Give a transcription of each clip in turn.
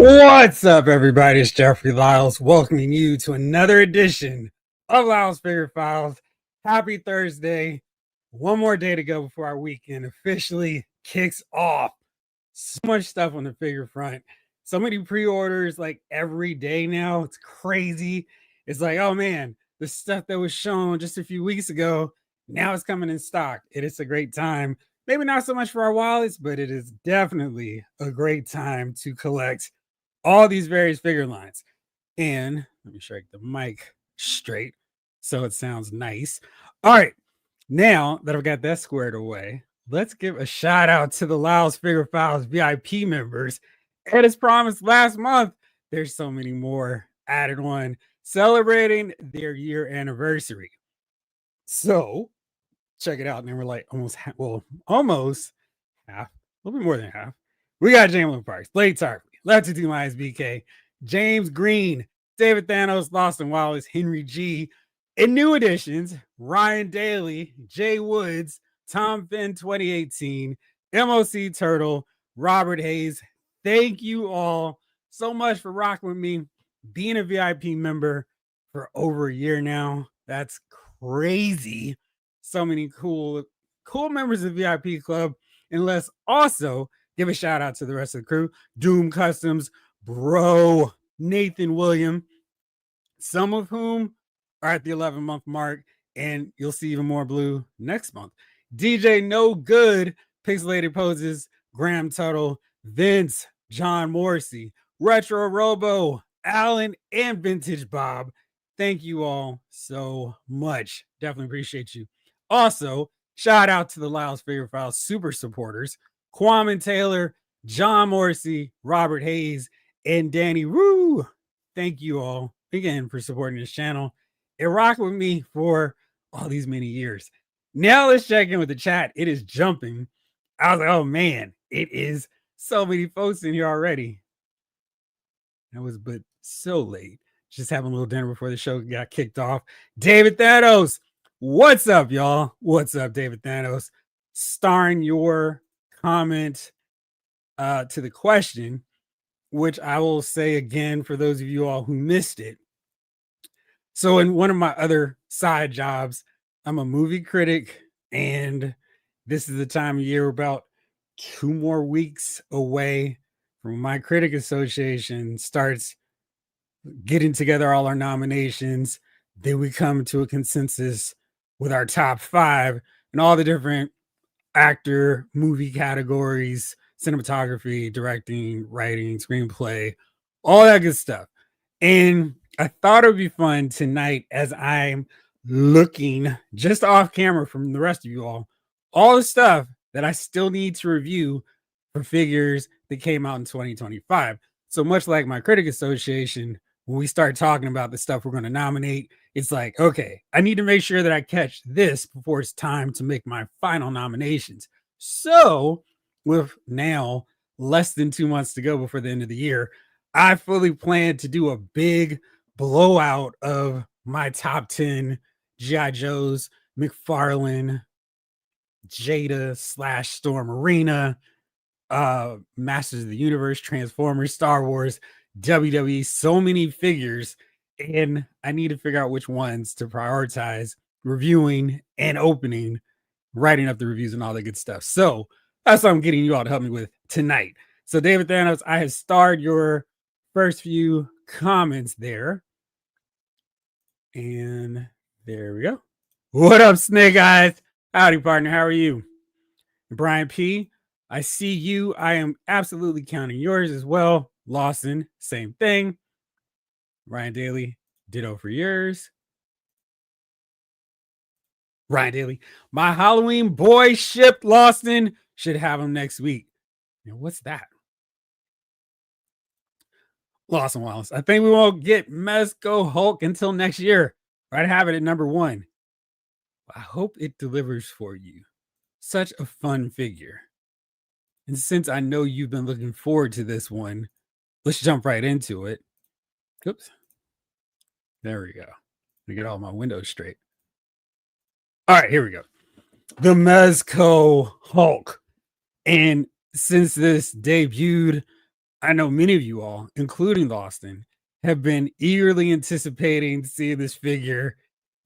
What's up, everybody? It's Jeffrey Lyles welcoming you to another edition of Lyles Figure Files. Happy Thursday. One more day to go before our weekend officially kicks off. So much stuff on the figure front. So many pre-orders like every day now. It's crazy. It's like, oh man, the stuff that was shown just a few weeks ago, now it's coming in stock. It is a great time. Maybe not so much for our wallets, but it is definitely a great time to collect all these various figure lines. And let me shake the mic straight so it sounds nice. All right, now that I've got that squared away, let's give a shout out to the Lyles Figure Files VIP members. And as promised last month, there's so many more added on celebrating their year anniversary. So check it out. And then we're like almost half, a little bit more than half. We got Jamlin Parks, Blake Tarpley, Lefty T Myers BK, James Green, David Thanos, Lawson Wallace, Henry G, and new additions, Ryan Daly, Jay Woods, Tom Finn 2018, MOC Turtle, Robert Hayes. Thank you all so much for rocking with me, being a VIP member for over a year now. That's crazy. So many cool members of the VIP club. And let's also give a shout out to the rest of the crew. Doom Customs, Bro, Nathan William, some of whom are at the 11-month mark, and you'll see even more blue next month. DJ No Good, Pixelated Poses, Graham Tuttle, Vince, John Morrissey, Retro Robo, Alan, and Vintage Bob. Thank you all so much. Definitely appreciate you. Also, shout out to the Lyles Figure Files super supporters, Kwame Taylor, John Morrissey, Robert Hayes, and Danny Rue. Thank you all again for supporting this channel. It rocked with me for all these many years. Now let's check in with the chat. It is jumping. I was like, oh man, it is so many folks in here already. That was but so late. Just having a little dinner before the show got kicked off. David Thanos, what's up, y'all? What's up, David Thanos? Starring your comment to the question, which I will say again for those of you all who missed it. So in one of my other side jobs, I'm a movie critic, and this is the time of year about 2 more weeks away from my critic association starts getting together all our nominations. Then we come to a consensus with our top 5 and all the different actor, movie categories, cinematography, directing, writing, screenplay, all that good stuff. And I thought it would be fun tonight as I'm looking just off camera from the rest of you all the stuff that I still need to review for figures that came out in 2025. So much like my critic association, when we start talking about the stuff we're going to nominate, it's like, okay, I need to make sure that I catch this before it's time to make my final nominations. So with now less than 2 months to go before the end of the year, I fully plan to do a big blowout of my top 10 G.I. Joes, McFarlane, Jada / Storm Arena, Masters of the Universe, Transformers, Star Wars, WWE, so many figures, and I need to figure out which ones to prioritize reviewing and opening, writing up the reviews and all that good stuff. So that's what I'm getting you all to help me with tonight. So David Thanos, I have starred your first few comments there. And there we go. What up, Snake Eyes? Howdy, partner. How are you? Brian P., I see you. I am absolutely counting yours as well. Lawson, same thing. Ryan Daly, ditto for yours. Ryan Daly, my Halloween boy shipped. Lawson, should have him next week. Now, what's that? Lawson Wallace, I think we won't get Mezco Hulk until next year. I'd have it at number 1. I hope it delivers for you. Such a fun figure. And since I know you've been looking forward to this one, let's jump right into it. Oops. There we go. Let me get all my windows straight. All right, here we go. The Mezco Hulk. And since this debuted I know many of you all, including Austin, have been eagerly anticipating seeing this figure.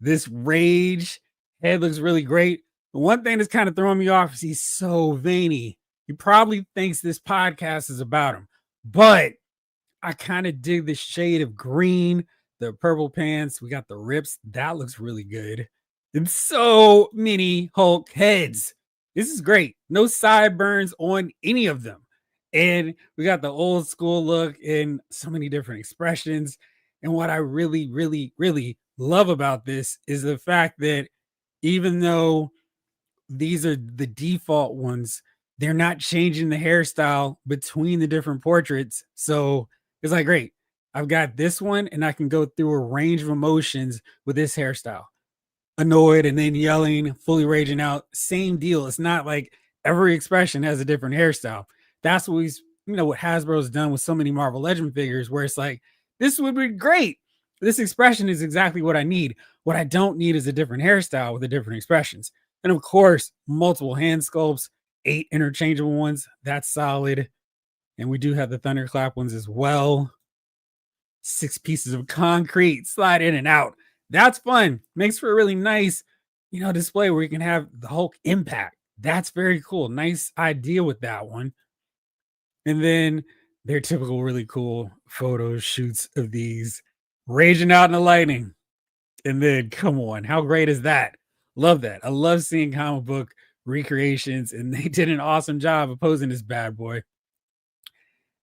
This rage head looks really great. The one thing that's kind of throwing me off is he's so veiny. He probably thinks this podcast is about him, but I kind of dig the shade of green, the purple pants. We got the rips. That looks really good. And so many Hulk heads. This is great. No sideburns on any of them. And we got the old school look and so many different expressions. And what I really, really, really love about this is the fact that even though these are the default ones, they're not changing the hairstyle between the different portraits. So it's like, great, I've got this one and I can go through a range of emotions with this hairstyle. Annoyed and then yelling, fully raging out, same deal. It's not like every expression has a different hairstyle. That's what what Hasbro's done with so many Marvel Legend figures, where it's like, this would be great. This expression is exactly what I need. What I don't need is a different hairstyle with the different expressions. And of course, multiple hand sculpts, 8 interchangeable ones. That's solid. And we do have the thunderclap ones as well. 6 pieces of concrete slide in and out. That's fun. Makes for a really nice, display where you can have the Hulk impact. That's very cool. Nice idea with that one. And then their typical really cool photo shoots of these raging out in the lightning. And then come on, how great is that? Love that. I love seeing comic book recreations, and they did an awesome job of posing this bad boy.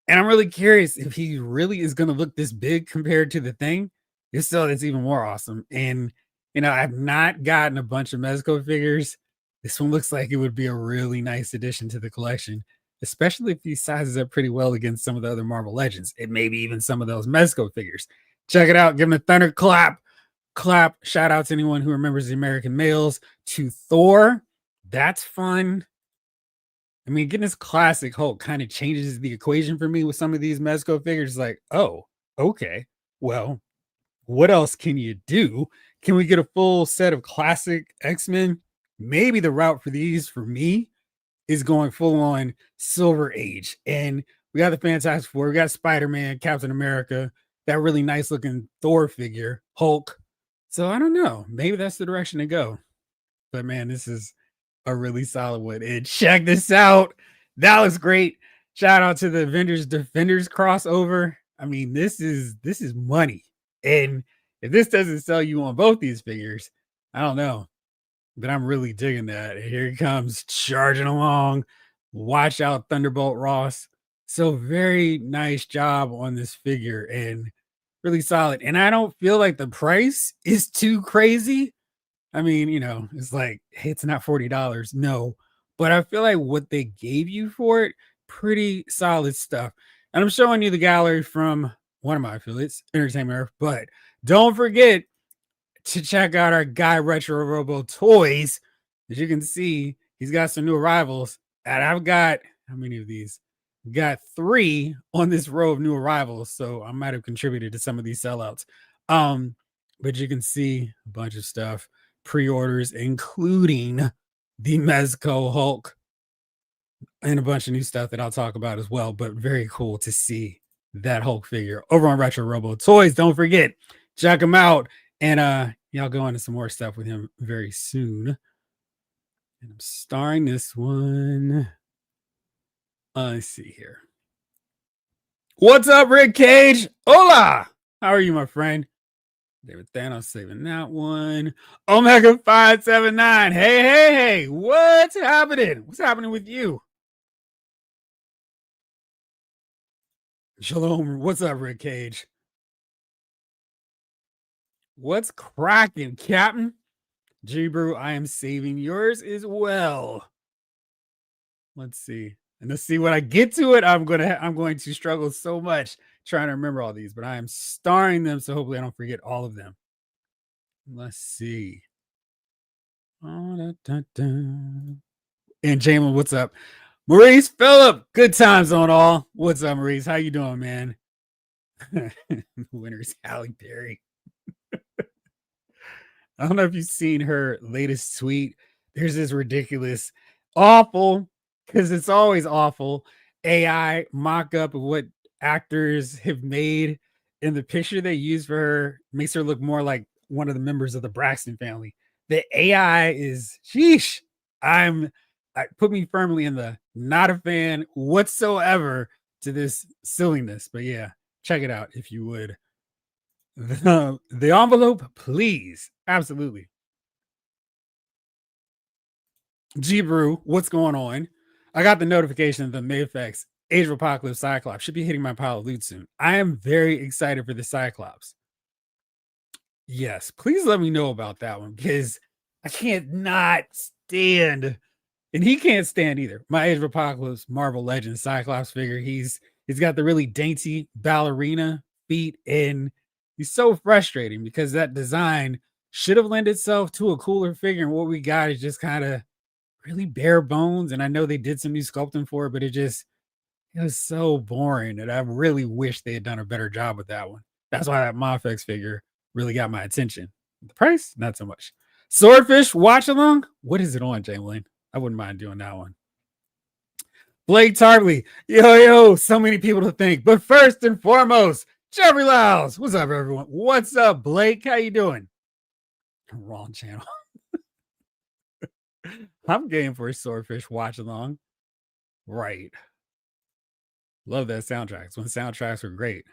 And I'm really curious if he really is going to look this big compared to the Thing. If so, that's even more awesome. And I've not gotten a bunch of Mezco figures. This one looks like it would be a really nice addition to the collection, especially if he sizes up pretty well against some of the other Marvel Legends, and maybe even some of those Mezco figures. Check it out. Give him a thunder clap. Shout out to anyone who remembers the American males. To Thor. That's fun. I mean, getting this classic Hulk kind of changes the equation for me with some of these Mezco figures. Like, oh, okay. Well, what else can you do? Can we get a full set of classic X-Men? Maybe the route for these, for me, is going full on Silver Age. And we got the Fantastic Four, we got Spider-Man, Captain America, that really nice looking Thor figure, Hulk. So I don't know. Maybe that's the direction to go. But man, this is a really solid one. And check this out. That was great. Shout out to the Avengers Defenders crossover. I mean, this is money. And if this doesn't sell you on both these figures, I don't know. But I'm really digging that. Here he comes charging along. Watch out, Thunderbolt Ross. So very nice job on this figure and really solid. And I don't feel like the price is too crazy. I mean, it's like, hey, it's not $40. No, but I feel like what they gave you for it, pretty solid stuff. And I'm showing you the gallery from one of my affiliates, Entertainment Earth. But don't forget to check out our guy Retro Robo Toys. As you can see, he's got some new arrivals. And I've got, how many of these? Got 3 on this row of new arrivals. So I might have contributed to some of these sellouts. But you can see a bunch of stuff. Pre-orders, including the Mezco Hulk and a bunch of new stuff that I'll talk about as well. But very cool to see that Hulk figure over on Retro Robo Toys. Don't forget, check him out. And y'all go into some more stuff with him very soon. And I'm starring this one. Let's see here. What's up, Rick Cage? Hola! How are you, my friend? David Thanos saving that one. Omega 579. Hey. What's happening? What's happening with you? Shalom. What's up, Rick Cage? What's cracking, Captain? G-Brew, I am saving yours as well. Let's see. And let's see when I get to it. I'm going to struggle so much trying to remember all these, but I am starring them, so hopefully I don't forget all of them. Let's see. Oh, and Jamin, what's up? Maurice Phillip, good times on all. What's up, Maurice? How you doing, man? Winner's Halle Berry. I don't know if you've seen her latest tweet. There's this ridiculous, awful, because it's always awful, AI mock-up of what actors have made, and the picture they use for her makes her look more like one of the members of the Braxton family. The AI is sheesh. Put me firmly in the not a fan whatsoever to this silliness. But yeah, check it out if you would. The envelope, please. Absolutely. G Brew, what's going on? I got the notification that the Mayfex Age of Apocalypse Cyclops should be hitting my pile of loot soon. I am very excited for the Cyclops. Yes, please let me know about that one because I can't not stand, and he can't stand either. My Age of Apocalypse Marvel Legends Cyclops figure. He's got the really dainty ballerina feet, and he's so frustrating because that design should have lent itself to a cooler figure, and what we got is just kind of really bare bones. And I know they did some new sculpting for it, but it was so boring that I really wish they had done a better job with that one. That's why that Mafex figure really got my attention. The price, not so much. Swordfish watch along. What is it on, Jamie? I wouldn't mind doing that one. Blake Tarbley, yo, so many people to thank. But first and foremost, Jeffrey Lyles. What's up, everyone? What's up, Blake? How you doing? Wrong channel. I'm game for a Swordfish watch along. Right. Love that soundtracks when soundtracks were great.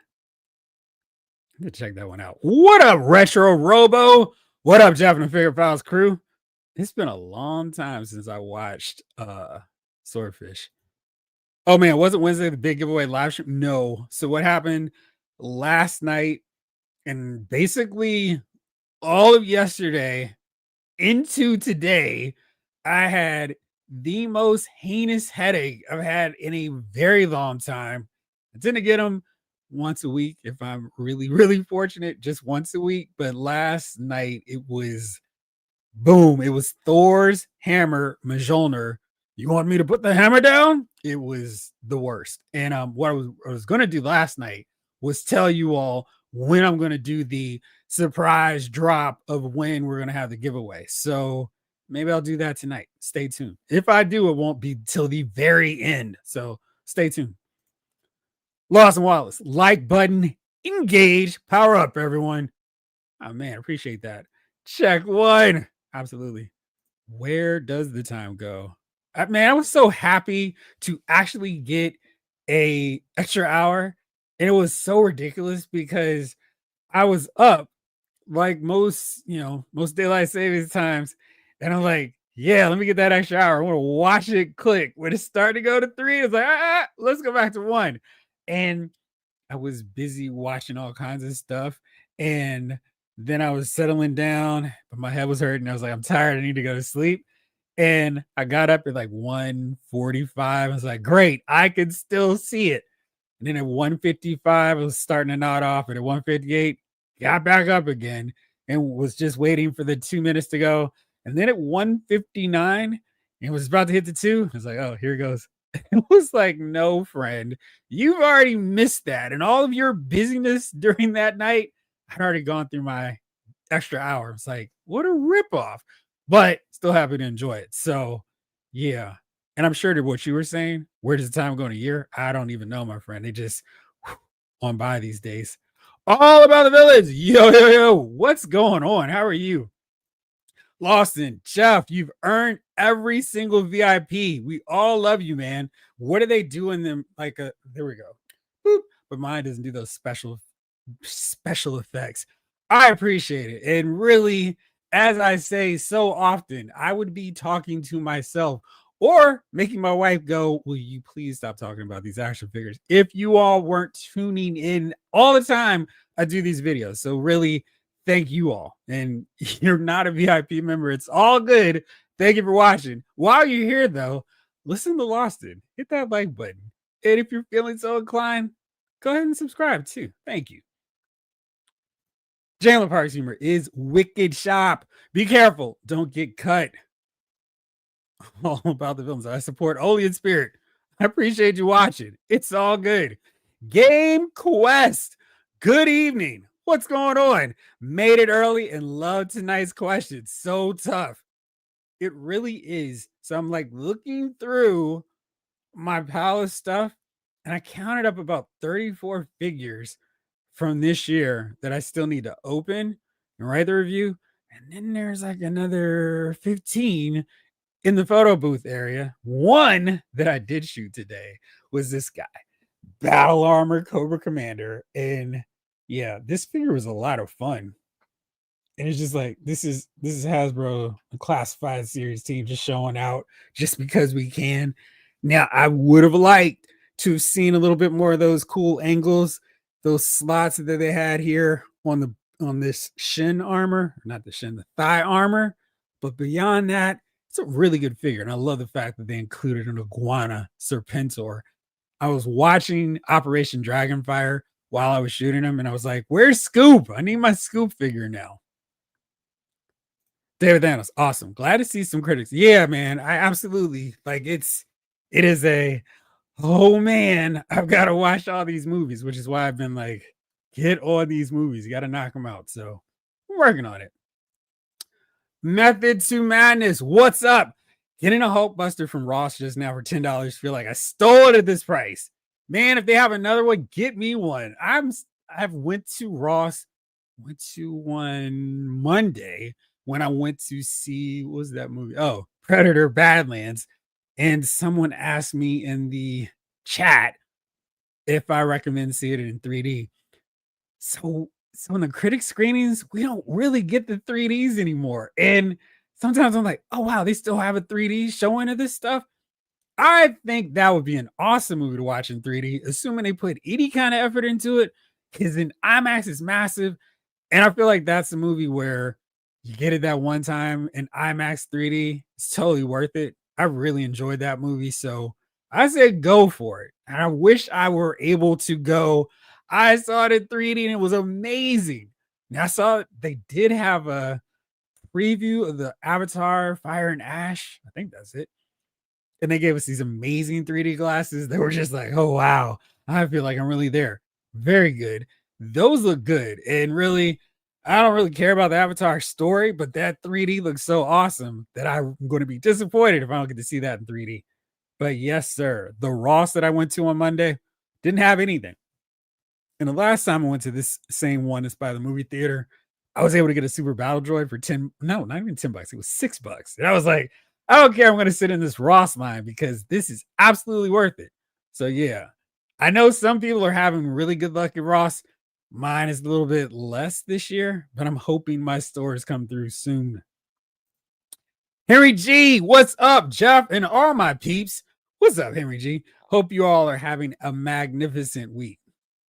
I'm gonna check that one out. What up, Retro Robo? What up, Jeff and the Figure Files crew? It's been a long time since I watched Swordfish. Oh man, wasn't Wednesday the big giveaway live stream? No. So what happened last night and basically all of yesterday into today, I had the most heinous headache I've had in a very long time. I tend to get them once a week if I'm really, really fortunate, just once a week. But last night it was boom. It was Thor's hammer, Mjolnir. You want me to put the hammer down? It was the worst. And what I was going to do last night was tell you all when I'm going to do the surprise drop of when we're going to have the giveaway. So maybe I'll do that tonight. Stay tuned. If I do, it won't be till the very end. So stay tuned. Lawson Wallace, like button, engage, power up, everyone. Oh man, appreciate that. Check one. Absolutely. Where does the time go? Man, I was so happy to actually get a extra hour, and it was so ridiculous because I was up like most daylight savings times, and I'm like, yeah, let me get that extra hour. I want to watch it click. When it's starting to go to 3, it's like, let's go back to 1. And I was busy watching all kinds of stuff, and then I was settling down, but my head was hurting. I was like, I'm tired. I need to go to sleep. And I got up at like 1:45. I was like, great, I can still see it. And then at 1:55, I was starting to nod off. And at 1:58, got back up again and was just waiting for the 2 minutes to go. And then at 1:59, it was about to hit the 2. I was like, oh, here it goes. It was like, no, friend, you've already missed that. And all of your busyness during that night, I'd already gone through my extra hour. It's like, what a ripoff, but still happy to enjoy it. So, yeah. And I'm sure that what you were saying, where does the time go in a year? I don't even know, my friend. They just on by these days. All about the village. Yo. What's going on? How are you? Lawson, Jeff, you've earned every single VIP. We all love you, man. What are they doing them like there we go. Boop. But mine doesn't do those special effects. I appreciate it. And really, as I say so often, I would be talking to myself or making my wife go, will you please stop talking about these action figures? If you all weren't tuning in all the time, I do these videos. So really, thank you all. And you're not a VIP member. It's all good. Thank you for watching. While you're here, though, listen to Loston. Hit that like button. And if you're feeling so inclined, go ahead and subscribe too. Thank you. Jalen Parks humor is wicked sharp. Be careful. Don't get cut. All about the films. I support only in spirit. I appreciate you watching. It's all good. Game Quest. Good evening. What's going on? Made it early and love tonight's question. So tough. It really is. So I'm like looking through my pile of stuff, and I counted up about 34 figures from this year that I still need to open and write the review. And then there's like another 15 in the photo booth area. One that I did shoot today was this guy, Battle Armor Cobra Commander. And yeah, this figure was a lot of fun. And it's just like this is Hasbro, a classified series team, just showing out just because we can. Now, I would have liked to have seen a little bit more of those cool angles, those slots that they had here on this shin armor, not the shin, the thigh armor. But beyond that, it's a really good figure, and I love the fact that they included an iguana Serpentor. I was watching Operation Dragonfire while I was shooting him, and I was like, "Where's Scoop? I need my Scoop figure now." David Thanos, awesome. Glad to see some critics. Yeah, man, I absolutely like it is a oh man, I've got to watch all these movies, which is why I've been like, get all these movies, you got to knock them out. So I'm working on it. Method to Madness, what's up? Getting a Hulk Buster from Ross just now for $10. Feel like I stole it at this price. Man, if they have another one, get me one. I've went to Ross, went to one Monday when I went to see, what was that movie? Oh, Predator Badlands. And someone asked me in the chat if I recommend seeing it in 3D. So in the critic screenings, we don't really get the 3Ds anymore. And sometimes I'm like, oh wow, they still have a 3D showing of this stuff. I think that would be an awesome movie to watch in 3D, assuming they put any kind of effort into it. Because in IMAX is massive. And I feel like that's a movie where you get it that one time in IMAX 3D. It's totally worth it. I really enjoyed that movie. So I said go for it. And I wish I were able to go. I saw it in 3D and it was amazing. Now I saw they did have a preview of the Avatar Fire and Ash. I think that's it. And they gave us these amazing 3D glasses that were just like, oh wow, I feel like I'm really there. Very good. Those look good. And really, I don't really care about the Avatar story, but that 3D looks so awesome that I'm going to be disappointed if I don't get to see that in 3D. But yes, sir. The Ross that I went to on Monday didn't have anything. And the last time I went to this same one, it's by the movie theater, I was able to get a super battle droid for 10, no, not even $10. It was $6. And I was like, I don't care. I'm going to sit in this Ross line because this is absolutely worth it. So yeah, I know some people are having really good luck at Ross. Mine is a little bit less this year, but I'm hoping my stores come through soon. Henry G, what's up, Jeff, and all my peeps? What's up, Henry G? Hope you all are having a magnificent week.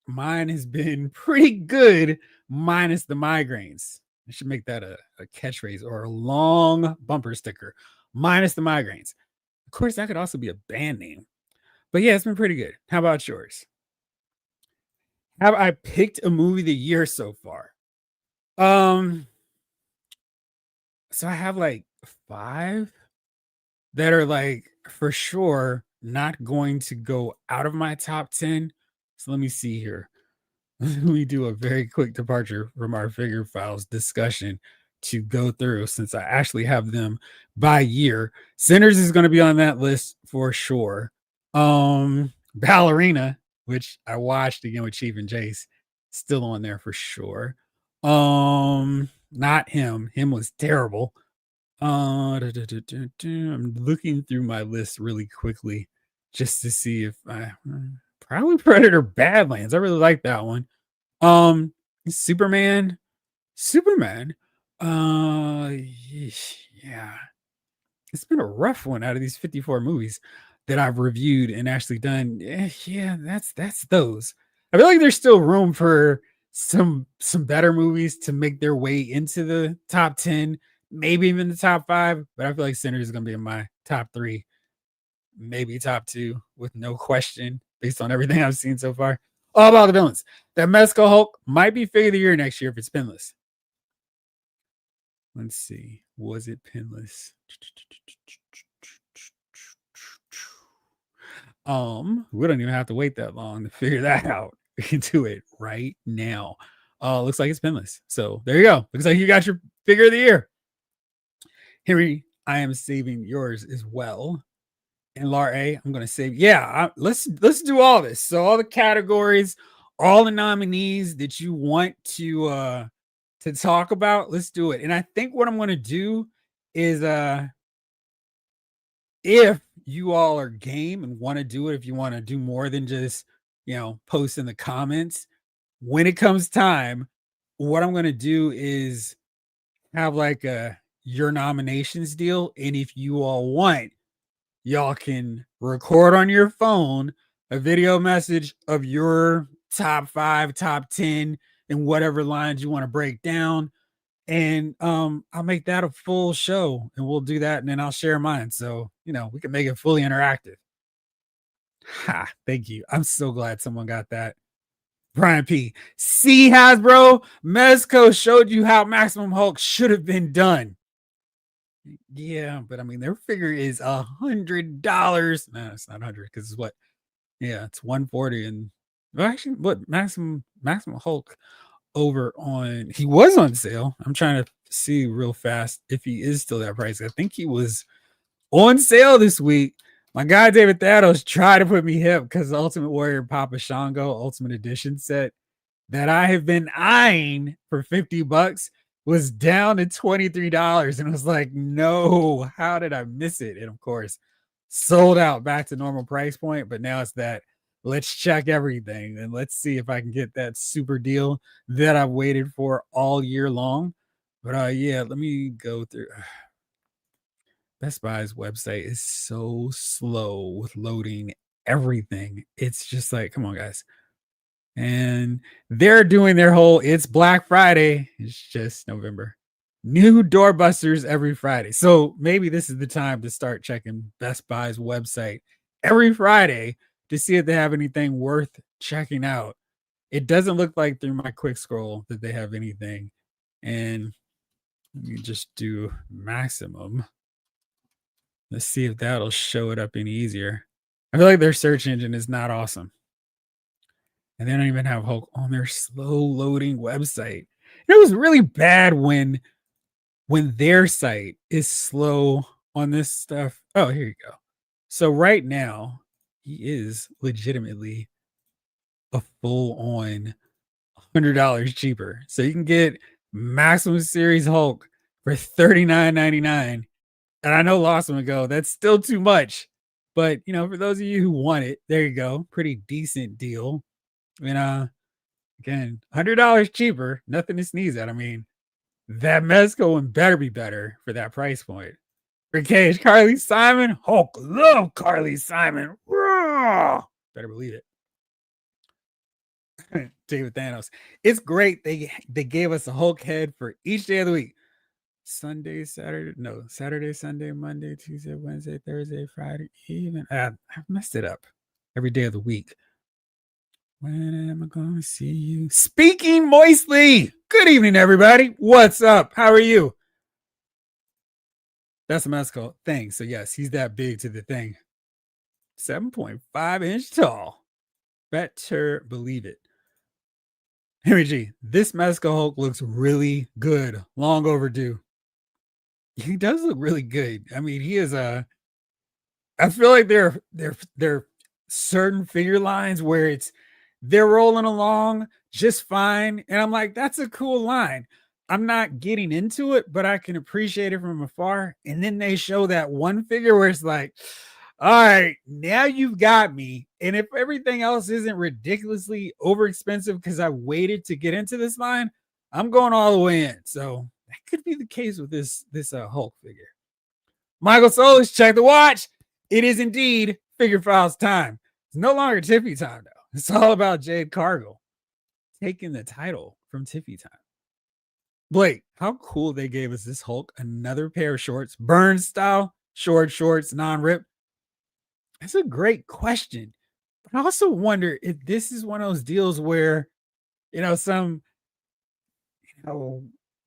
Mine has been pretty good, minus the migraines. I should make that a catchphrase or a long bumper sticker. Minus the migraines. Of course, that could also be a band name. But yeah, it's been pretty good. How about yours? Have I picked a movie of the year so far? So I have like 5 that are like for sure not going to go out of my top 10. So let me see here. Let me do a very quick departure from our figure files discussion to go through since I actually have them by year. Sinners is going to be on that list for sure. Ballerina, which I watched again with Chief and Jace, still on there for sure. Not him. Him was terrible. I'm looking through my list really quickly just to see if I probably Predator Badlands. I really like that one. Superman. Yeah. It's been a rough one out of these 54 movies that I've reviewed and actually done. Yeah, that's those. I feel like there's still room for some better movies to make their way into the top 10, maybe even the top 5, but I feel like Sinners is going to be in my top 3, maybe top 2 with no question based on everything I've seen so far. All about the villains. That Mexico Hulk might be figure of the year next year if it's pinless. Let's see. Was it pinless? We don't even have to wait that long to figure that out. We can do it right now. Looks like it's pinless. So there you go. Looks like you got your figure of the year. Henry, I am saving yours as well. And Lar A, I'm gonna say, yeah, let's do all this. So all the categories, all the nominees that you want to talk about, let's do it. And I think what I'm gonna do is if you all are game and want to do it, if you want to do more than just post in the comments, when it comes time, what I'm gonna do is have like a your nominations deal. And if you all want, y'all can record on your phone a video message of your top 5, top 10, and whatever lines you want to break down. And I'll make that a full show and we'll do that. And then I'll share mine. So, we can make it fully interactive. Ha, thank you. I'm so glad someone got that. Brian P. See, Hasbro, Mezco showed you how Maximum Hulk should have been done. Yeah, but I mean, their figure is $100. No, it's not 100 because it's what? Yeah, it's 140. And well, actually, what Maximum Hulk over on? He was on sale. I'm trying to see real fast if he is still that price. I think he was on sale this week. My guy David Thanos tried to put me hip because the Ultimate Warrior Papa Shango Ultimate Edition set that I have been eyeing for $50 was down to $23. And I was like, no, how did I miss it? And of course, sold out back to normal price point. But now it's that let's check everything and let's see if I can get that super deal that I've waited for all year long. But yeah, let me go through. Best Buy's website is so slow with loading everything. It's just like, come on, guys. And they're doing their whole it's Black Friday. It's just November. New doorbusters every Friday. So maybe this is the time to start checking Best Buy's website every Friday to see if they have anything worth checking out. It doesn't look like through my quick scroll that they have anything. And let me just do maximum. Let's see if that'll show it up any easier. I feel like their search engine is not awesome. And they don't even have Hulk on their slow loading website. It was really bad when their site is slow on this stuff. Oh, here you go. So right now, he is legitimately a full on $100 cheaper. So you can get Maximum Series Hulk for $39.99. And I know Lawson would go, that's still too much. But for those of you who want it, there you go. Pretty decent deal. And again, $100 cheaper, nothing to sneeze at. I mean, that Mezco one better be better for that price point. For Cage, Carly Simon, Hulk, love Carly Simon. Raw. Better believe it. David Thanos. It's great. They gave us a Hulk head for each day of the week. Saturday, Sunday, Monday, Tuesday, Wednesday, Thursday, Friday, even. I've messed it up every day of the week. When am I going to see you? Speaking moistly. Good evening, everybody. What's up? How are you? That's a Mezco thing. So, yes, he's that big to the thing. 7.5 inch tall. Better believe it. Henry G, this Mezco Hulk looks really good. Long overdue. He does look really good. I mean, he is I feel like there are certain figure lines where they're rolling along just fine. And I'm like, that's a cool line. I'm not getting into it, but I can appreciate it from afar. And then they show that one figure where it's like, all right, now you've got me. And if everything else isn't ridiculously overexpensive because I waited to get into this line, I'm going all the way in. So that could be the case with this Hulk figure. Michael Solis, check the watch. It is indeed Figure Files time. It's no longer Tiffy time, though. It's all about Jade Cargill taking the title from Tiffy time. Blake, how cool they gave us this Hulk, another pair of shorts, Burns style, short shorts, non-rip. That's a great question. But I also wonder if this is one of those deals where, some,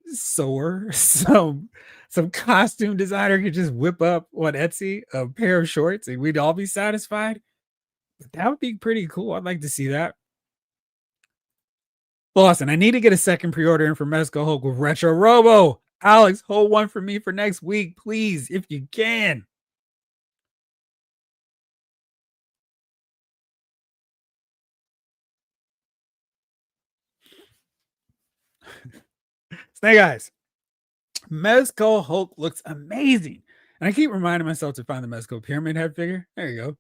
sewer, some costume designer could just whip up on Etsy a pair of shorts and we'd all be satisfied. But that would be pretty cool. I'd like to see that. Lawson, I need to get a second pre-order in for Mezco Hulk with Retro Robo. Alex, hold one for me for next week, please, if you can. Hey guys, Mezco Hulk looks amazing. And I keep reminding myself to find the Mezco Pyramid Head figure. There you go.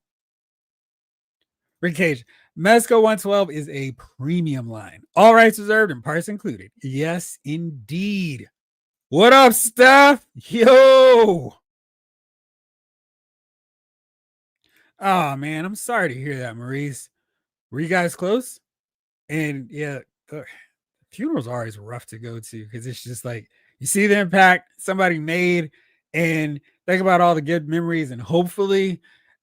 Rick Cage. Mezco 112 is a premium line. All rights reserved and parts included. Yes, indeed. What up, Steph? Yo. Oh man, I'm sorry to hear that, Maurice. Were you guys close? And yeah, funerals are always rough to go to because it's just like you see the impact somebody made and think about all the good memories. And hopefully,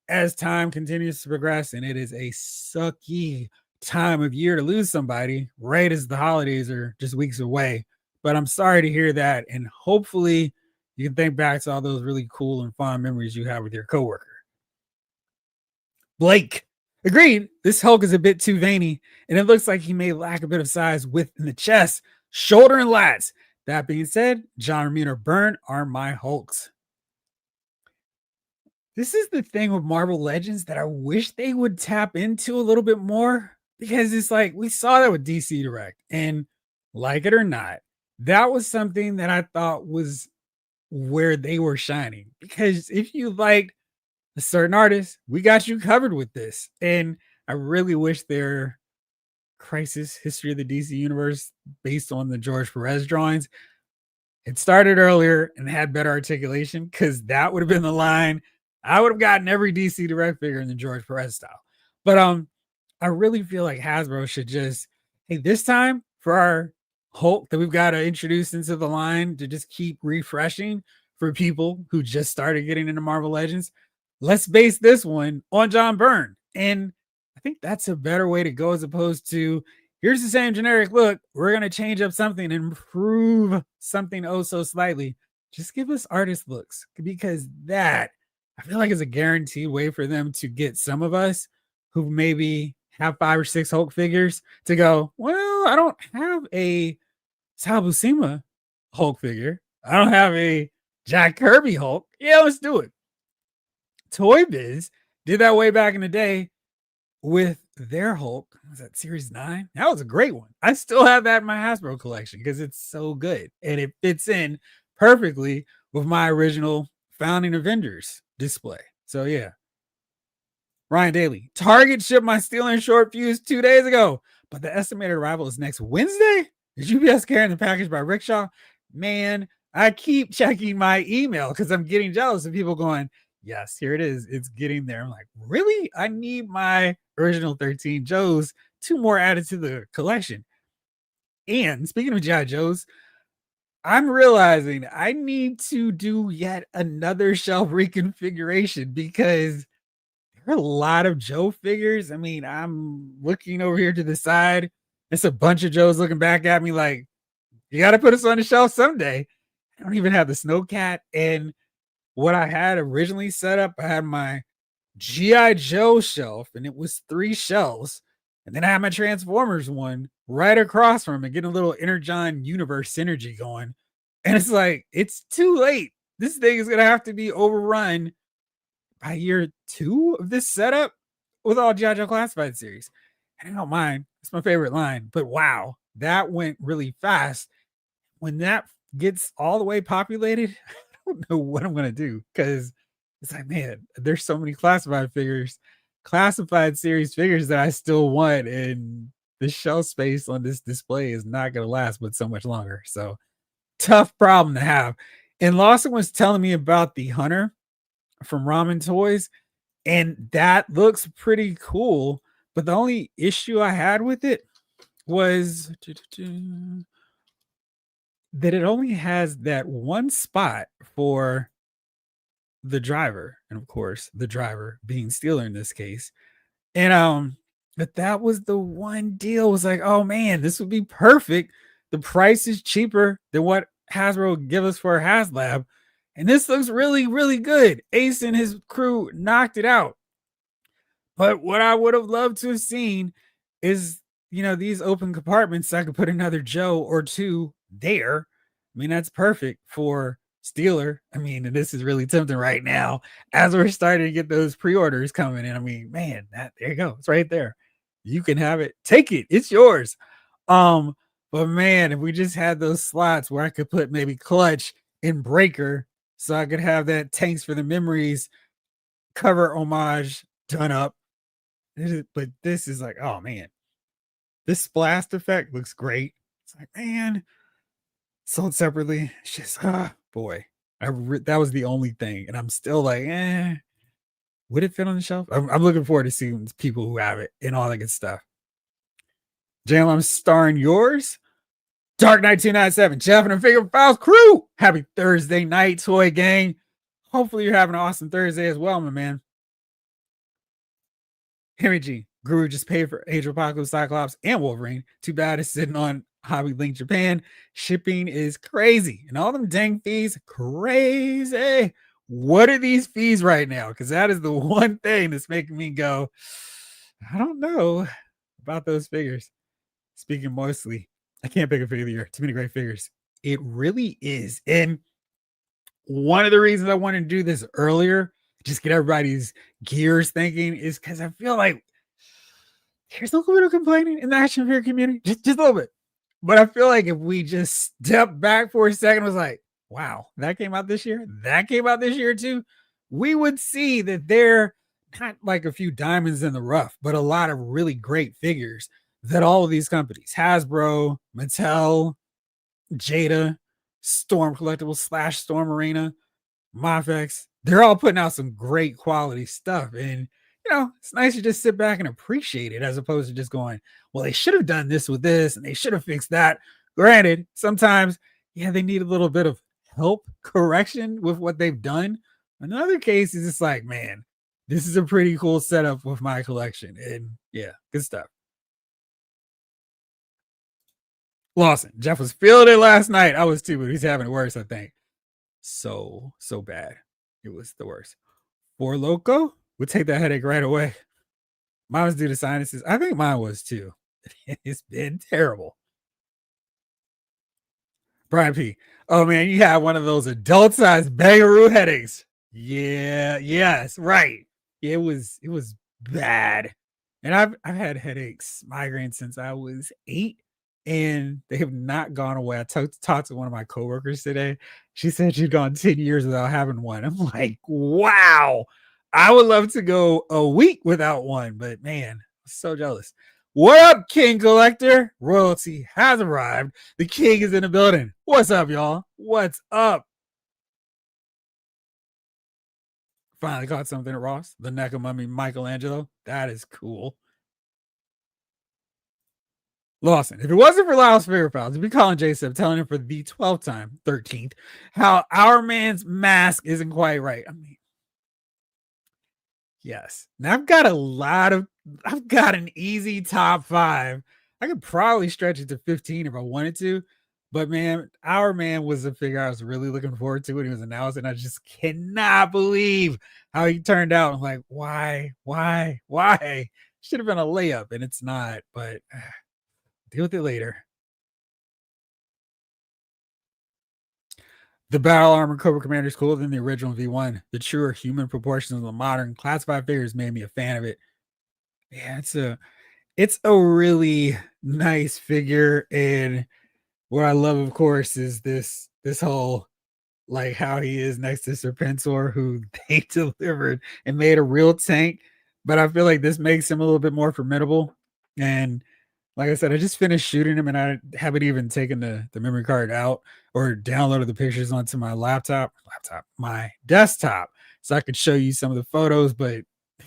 as time continues to progress, and it is a sucky time of year to lose somebody right as the holidays are just weeks away. But I'm sorry to hear that. And hopefully, you can think back to all those really cool and fond memories you have with your coworker. Blake. Agreed. This Hulk is a bit too veiny, and it looks like he may lack a bit of size within the chest, shoulder, and lats. That being said, John Romita Byrne are my Hulks. This is the thing with Marvel Legends that I wish they would tap into a little bit more because it's like we saw that with DC Direct, and like it or not, that was something that I thought was where they were shining. Because if you liked a certain artist, we got you covered with this. And I really wish their Crisis History of the DC Universe, based on the George Perez drawings, it started earlier and had better articulation because that would have been the line. I would have gotten every DC Direct figure in the George Perez style. But I really feel like Hasbro should just, hey, this time for our Hulk that we've got to introduce into the line to just keep refreshing for people who just started getting into Marvel Legends, let's base this one on John Byrne. And I think that's a better way to go as opposed to here's the same generic look. We're going to change up something and improve something oh so slightly. Just give us artist looks because that I feel like is a guaranteed way for them to get some of us who maybe have 5 or 6 Hulk figures to go, well, I don't have a Sal Buscema Hulk figure. I don't have a Jack Kirby Hulk. Yeah, let's do it. Toy Biz did that way back in the day with their Hulk. Was that Series 9? That was a great one. I still have that in my Hasbro collection because it's so good. And it fits in perfectly with my original Founding Avengers display. So yeah. Ryan Daly. Target shipped my Steel and Short Fuse 2 days ago, but the estimated arrival is next Wednesday. Is UPS carrying the package by Rickshaw? Man, I keep checking my email because I'm getting jealous of people going, yes, here it is. It's getting there. I'm like, really? I need my original 13 Joes, 2 more added to the collection. And speaking of G.I. Joes, I'm realizing I need to do yet another shelf reconfiguration because there are a lot of Joe figures. I mean, I'm looking over here to the side. It's a bunch of Joes looking back at me like, you got to put us on the shelf someday. I don't even have the Snowcat. And what I had originally set up, I had my G.I. Joe shelf, and it was 3 shelves. And then I had my Transformers one right across from it, getting a little Energon universe synergy going. And it's like, it's too late. This thing is going to have to be overrun by year 2 of this setup with all G.I. Joe Classified series. And I don't mind. It's my favorite line. But wow, that went really fast. When that gets all the way populated, I don't know what I'm going to do because it's like, man, there's so many classified figures, classified series figures that I still want. And the shelf space on this display is not going to last but so much longer. So tough problem to have. And Lawson was telling me about the Hunter from Ramen Toys, and that looks pretty cool. But the only issue I had with it was that it only has that one spot for the driver, and of course, the driver being Steeler in this case. And but that was the one deal. Was like, oh man, this would be perfect. The price is cheaper than what Hasbro give us for a HasLab. And this looks really, really good. Ace and his crew knocked it out. But what I would have loved to have seen is, these open compartments. So I could put another Joe or 2 there. I mean, that's perfect for Steeler. I mean, and this is really tempting right now as we're starting to get those pre-orders coming in. I mean, man, there you go. It's right there. You can have it. Take it. It's yours. But man, if we just had those slots where I could put maybe Clutch and Breaker so I could have that Tanks for the Memories cover homage done up. But this is like, oh man, this splash effect looks great. It's like, man, sold separately. It's just, boy, that was the only thing. And I'm still like, would it fit on the shelf? I'm looking forward to seeing people who have it and all that good stuff. Jalen, I'm starring yours. Dark Knight 297, Jeff and the Figure Files crew. Happy Thursday night, toy gang. Hopefully you're having an awesome Thursday as well, my man. Henry G. Guru just paid for Age of Apocalypse, Cyclops, and Wolverine. Too bad it's sitting on Hobby Link Japan. Shipping is crazy. And all them dang fees, crazy. What are these fees right now? Because that is the one thing that's making me go, I don't know about those figures. Speaking mostly, I can't pick a figure of the year. Too many great figures. It really is. And one of the reasons I wanted to do this earlier, just get everybody's gears thinking, is because I feel like there's a little bit of complaining in the action figure community, just a little bit. But I feel like if we just step back for a second, was like, wow, that came out this year, that came out this year too, we would see that they're not like a few diamonds in the rough, but a lot of really great figures that all of these companies, Hasbro, Mattel, Jada, Storm Collectibles / Storm Arena, Mafex, they're all putting out some great quality stuff. And, it's nice to just sit back and appreciate it as opposed to just going, well, they should have done this with this and they should have fixed that. Granted, sometimes, they need a little bit of help, correction with what they've done. In other cases, it's like, man, this is a pretty cool setup with my collection. And good stuff. Lawson, Jeff was feeling it last night. I was too, but he's having it worse, I think. So bad. It was the worst. For Loco, we'll take that headache right away. Mine was due to sinuses. I think mine was too. It's been terrible. Brian P. Oh man, you had one of those adult-sized bangaroo headaches. Yeah, yes, right. It was bad. And I've had headaches, migraines since I was 8, and they have not gone away. I talked to one of my coworkers today. She said she'd gone 10 years without having one. I'm like, wow. I would love to go a week without one, but man, I'm so jealous. What up, King Collector? Royalty has arrived. The king is in the building. What's up, y'all? What's up? Finally caught something at Ross. The NECA Mummy Michelangelo. That is cool. Lawson, if it wasn't for Lyle's Figure Files, we'd be calling J-Sub, telling him for the 12th time, 13th, how our man's mask isn't quite right. I mean, yes. Now I've got an easy top 5. I could probably stretch it to 15 if I wanted to. But man, our man was a figure I was really looking forward to when he was announced. And I just cannot believe how he turned out. I'm like, why? Should have been a layup, and it's not, but deal with it later. The Battle Armor Cobra Commander is cooler than the original V1. The truer human proportions of the modern classified figures made me a fan of it. Yeah, it's a really nice figure, and what I love, of course, is this whole like how he is next to Serpentor, who they delivered and made a real tank. But I feel like this makes him a little bit more formidable. And like I said, I just finished shooting him, and I haven't even taken the memory card out or downloaded the pictures onto my my desktop, so I could show you some of the photos. But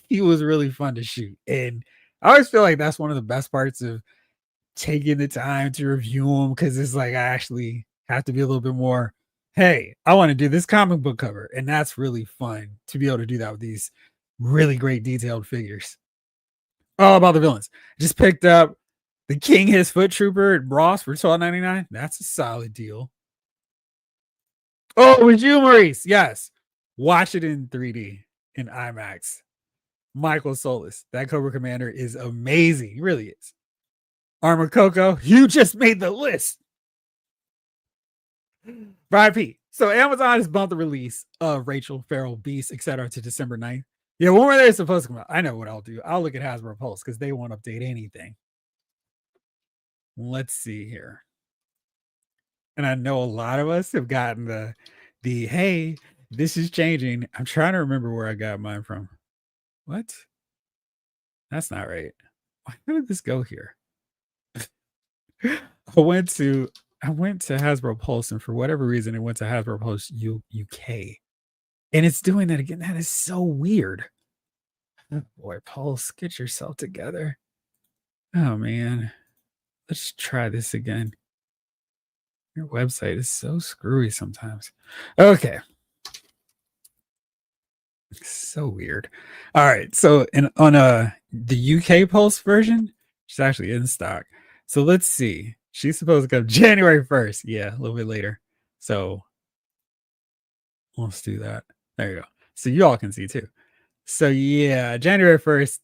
he was really fun to shoot. And I always feel like that's one of the best parts of taking the time to review them, because it's like I actually have to be a little bit more, hey, I want to do this comic book cover. And that's really fun to be able to do that with these really great detailed figures. All about the villains. Just picked up the King His Foot Trooper at Ross for $12.99. That's a solid deal. Oh, it was you, Maurice. Yes. Watch it in 3D in IMAX. Michael Solis. That Cobra Commander is amazing. He really is. Armor Coco, you just made the list. Brian P. So Amazon has bumped the release of Rachel, Feral, Beast, etc. to December 9th. Yeah, when were they supposed to come out? I know what I'll do. I'll look at Hasbro Pulse because they won't update anything. Let's see here. And I know a lot of us have gotten the hey, this is changing. I'm trying to remember where I got mine from. What? That's not right. Why did this go here? I went to I went to Hasbro Pulse, and for whatever reason, it went to Hasbro Pulse UK, and it's doing that again. That is so weird. Oh boy, Pulse, get yourself together. Oh man, let's try this again. Your website is so screwy sometimes. Okay, so weird. All right, so on the UK Pulse version, she's actually in stock. So let's see. She's supposed to come January 1st. Yeah, a little bit later. So let's do that. There you go. So you all can see too. So yeah, January 1st.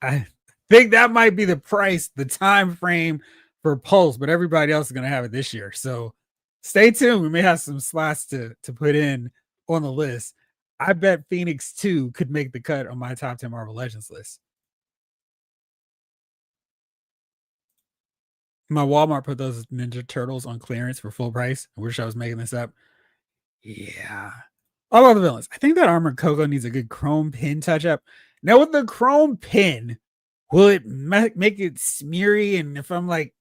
I think that might be the price, the time frame for Pulse, but everybody else is gonna have it this year. So stay tuned. We may have some slots to put in on the list. I bet Phoenix 2 could make the cut on my top 10 Marvel Legends list. My Walmart put those Ninja Turtles on clearance for full price. I wish I was making this up. Yeah. All about the villains. I think that Armored Coco needs a good chrome pin touch up. Now, with the chrome pin, will it make it smeary? And if I'm like,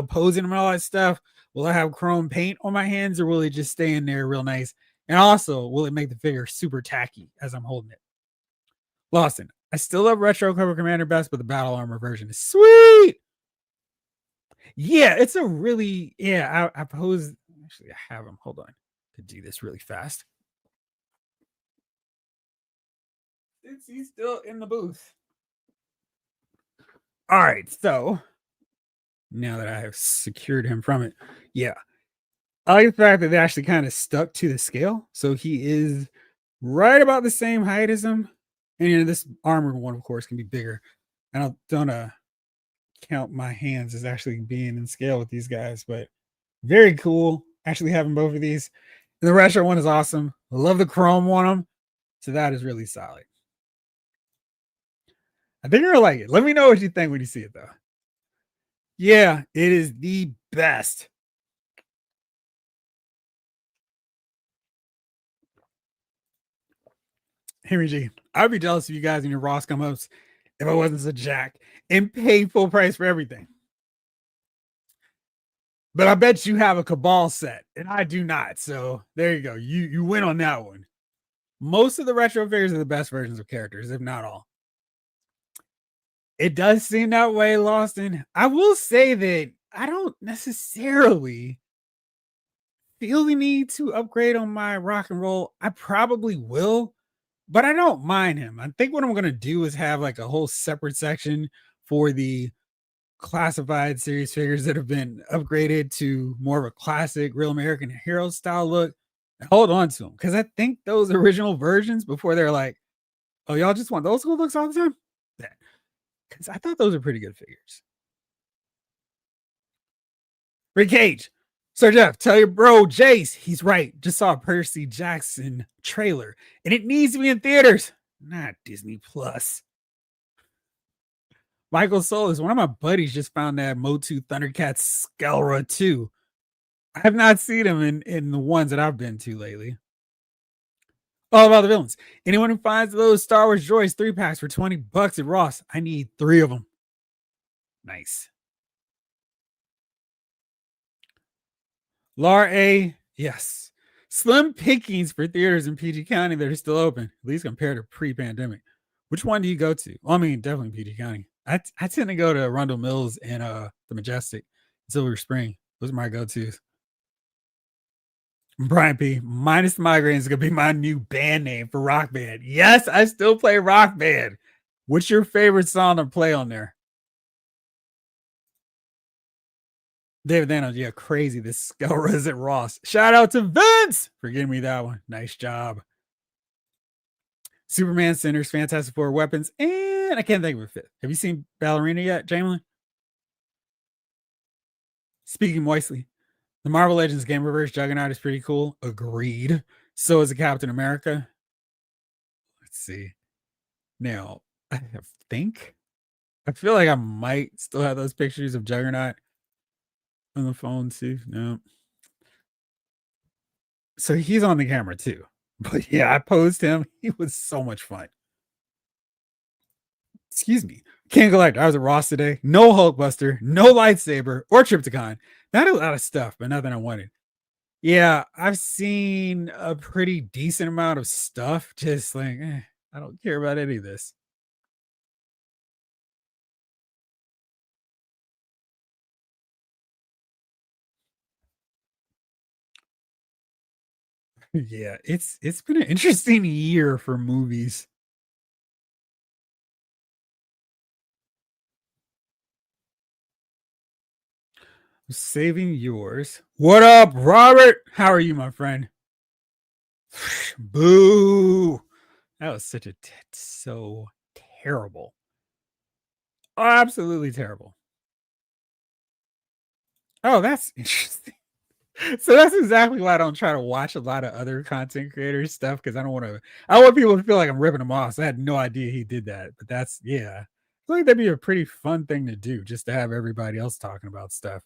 posing and all that stuff, will I have chrome paint on my hands or will it just stay in there real nice? And also, will it make the figure super tacky as I'm holding it? Lawson, I still love Retro Cobra Commander best, but the Battle Armor version is sweet. Yeah, it's a really, I pose. Actually, I have them. Hold on. To do this really fast. Since he's still in the booth. All right, so now that I have secured him from it, yeah, I like the fact that they actually kind of stuck to the scale. So he is right about the same height as him. And this armored one, of course, can be bigger. I don't count my hands as actually being in scale with these guys, but very cool. Actually having both of these. And the retro one is awesome. I love the chrome on them. So that is really solid. I think you're gonna like it. Let me know what you think when you see it, though. Yeah, it is the best. Henry G, I'd be jealous of you guys and your Ross come ups if I wasn't a jack and paid full price for everything. But I bet you have a Cabal set, and I do not. So there you go. You win on that one. Most of the retro figures are the best versions of characters, if not all. It does seem that way, Lawson. I will say that I don't necessarily feel the need to upgrade on my rock and roll. I probably will, but I don't mind him. I think what I'm gonna do is have like a whole separate section for the classified series figures that have been upgraded to more of a classic real American hero style look. And hold on to them because I think those original versions before they're like, oh, y'all just want those cool looks all the time. Because I thought those were pretty good figures. Rick Cage. Sir Jeff, tell your bro Jace he's right. Just saw a Percy Jackson trailer and it needs to be in theaters, not Disney Plus. Michael Solis, one of my buddies just found that Motu Thundercats Skelra 2. I have not seen him in the ones that I've been to lately. All about the villains. Anyone who finds those Star Wars Droids 3-packs for $20 at Ross, I need 3 of them. Nice. Lar A, yes. Slim pickings for theaters in PG County that are still open, at least compared to pre-pandemic. Which one do you go to? Well, I mean, definitely PG County. I tend to go to Arundel Mills and the Majestic, Silver Spring. Those are my go-tos. Brian P. Minus the migraines is gonna be my new band name for Rock Band. Yes, I still play Rock Band. What's your favorite song to play on there? David Thanos, yeah, crazy. This Skelra at Ross. Shout out to Vince for giving me that one. Nice job. Superman Centers, Fantastic Four weapons, and I can't think of a fifth. Have you seen Ballerina yet, Jamlin? Speaking moistly, the Marvel Legends Game Reverse Juggernaut is pretty cool. Agreed. So is the Captain America. Let's see. Now, I think I feel like I might still have those pictures of Juggernaut on the phone too. No. So he's on the camera too. But yeah, I posed him. He was so much fun. Excuse me. King Collector. I was at Ross today. No Hulkbuster, no lightsaber or Trypticon. Not a lot of stuff, but nothing I wanted. Yeah, I've seen a pretty decent amount of stuff. Just like, I don't care about any of this. Yeah, it's been an interesting year for movies. Saving yours. What up, Robert? How are you, my friend? Boo. That was so terrible. Absolutely terrible. Oh, that's interesting. So that's exactly why I don't try to watch a lot of other content creators stuff because I don't want people to feel like I'm ripping him off. So I had no idea he did that. But that's yeah. I feel like that'd be a pretty fun thing to do just to have everybody else talking about stuff.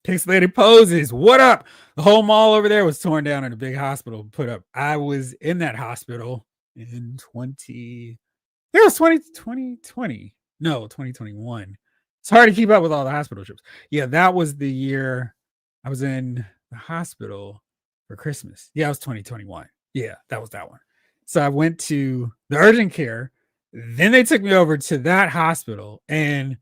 Pixelated poses. What up? The whole mall over there was torn down and a big hospital put up. I was in that hospital in 20. It was 2020. No, 2021. It's hard to keep up with all the hospital trips. Yeah, that was the year I was in the hospital for Christmas. Yeah, it was 2021. Yeah, that was that one. So I went to the urgent care. Then they took me over to that hospital and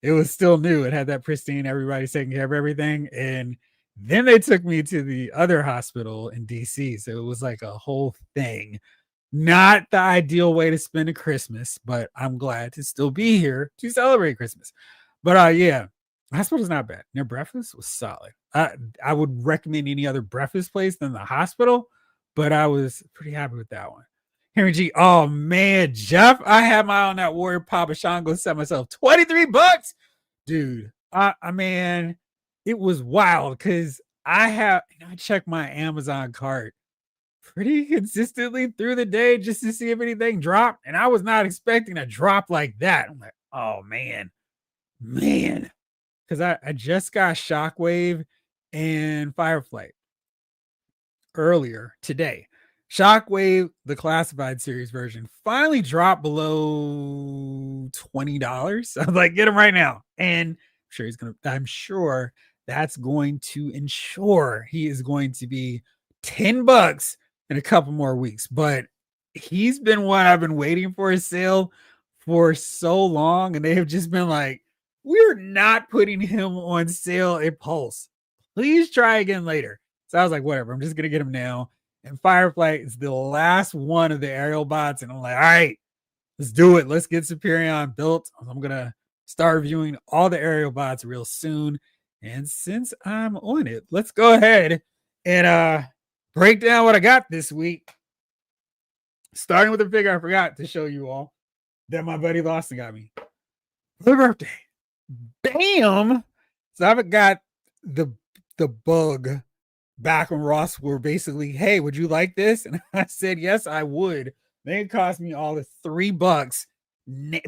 it was still new. It had that pristine, everybody's taking care of everything. And then they took me to the other hospital in DC. So it was like a whole thing. Not the ideal way to spend a Christmas, but I'm glad to still be here to celebrate Christmas. But yeah, hospital's not bad. Their breakfast was solid. I would recommend any other breakfast place than the hospital, but I was pretty happy with that one. Henry G. Oh man, Jeff, I had my eye on that Warrior Papa Shango set myself $23, dude. I man, it was wild because I checked my Amazon cart pretty consistently through the day just to see if anything dropped. And I was not expecting a drop like that. I'm like, oh man. Because I just got Shockwave and Fireflight earlier today. Shockwave, the classified series version, finally dropped below $20. I was like, get him right now. And I'm sure that's going to ensure he is going to be $10 in a couple more weeks. But he's been what I've been waiting for a sale for so long, and they have just been like, we're not putting him on sale at Pulse. Please try again later. So I was like, whatever, I'm just gonna get him now. And Firefly is the last one of the aerial bots, and I'm like, all right, let's do it. Let's get Superion built. I'm gonna start reviewing all the aerial bots real soon. And since I'm on it, let's go ahead and break down what I got this week. Starting with a figure I forgot to show you all that my buddy Lawson got me for birthday. Bam! So I've got the bug back when Ross were basically, hey, would you like this? And I said, yes, I would. Then it cost me all the $3,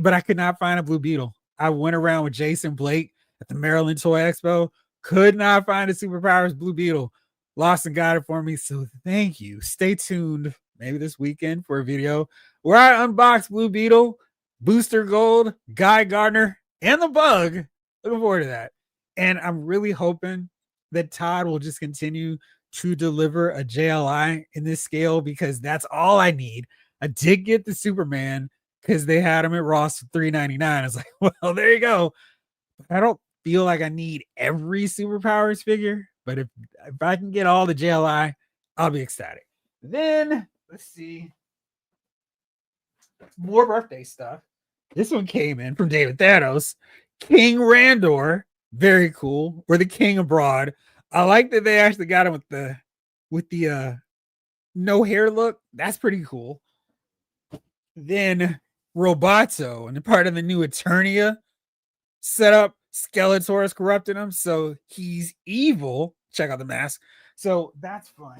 but I could not find a Blue Beetle. I went around with Jason Blake at the Maryland Toy Expo, could not find a Superpowers Blue Beetle. Lawson got it for me, so thank you. Stay tuned, maybe this weekend for a video where I unbox Blue Beetle, Booster Gold, Guy Gardner, and the bug. Looking forward to that. And I'm really hoping that Todd will just continue to deliver a JLI in this scale because that's all I need. I did get the Superman because they had him at Ross for $3.99. I was like, well, there you go. I don't feel like I need every Superpowers figure, but if I can get all the JLI, I'll be ecstatic. Then let's see. More birthday stuff. This one came in from David Thanos. King Randor, very cool. Or the King Abroad. I like that they actually got him with the no hair look. That's pretty cool. Then Roboto and the part of the new Eternia setup. Skeletor's corrupted him, so he's evil. Check out the mask. So that's fun.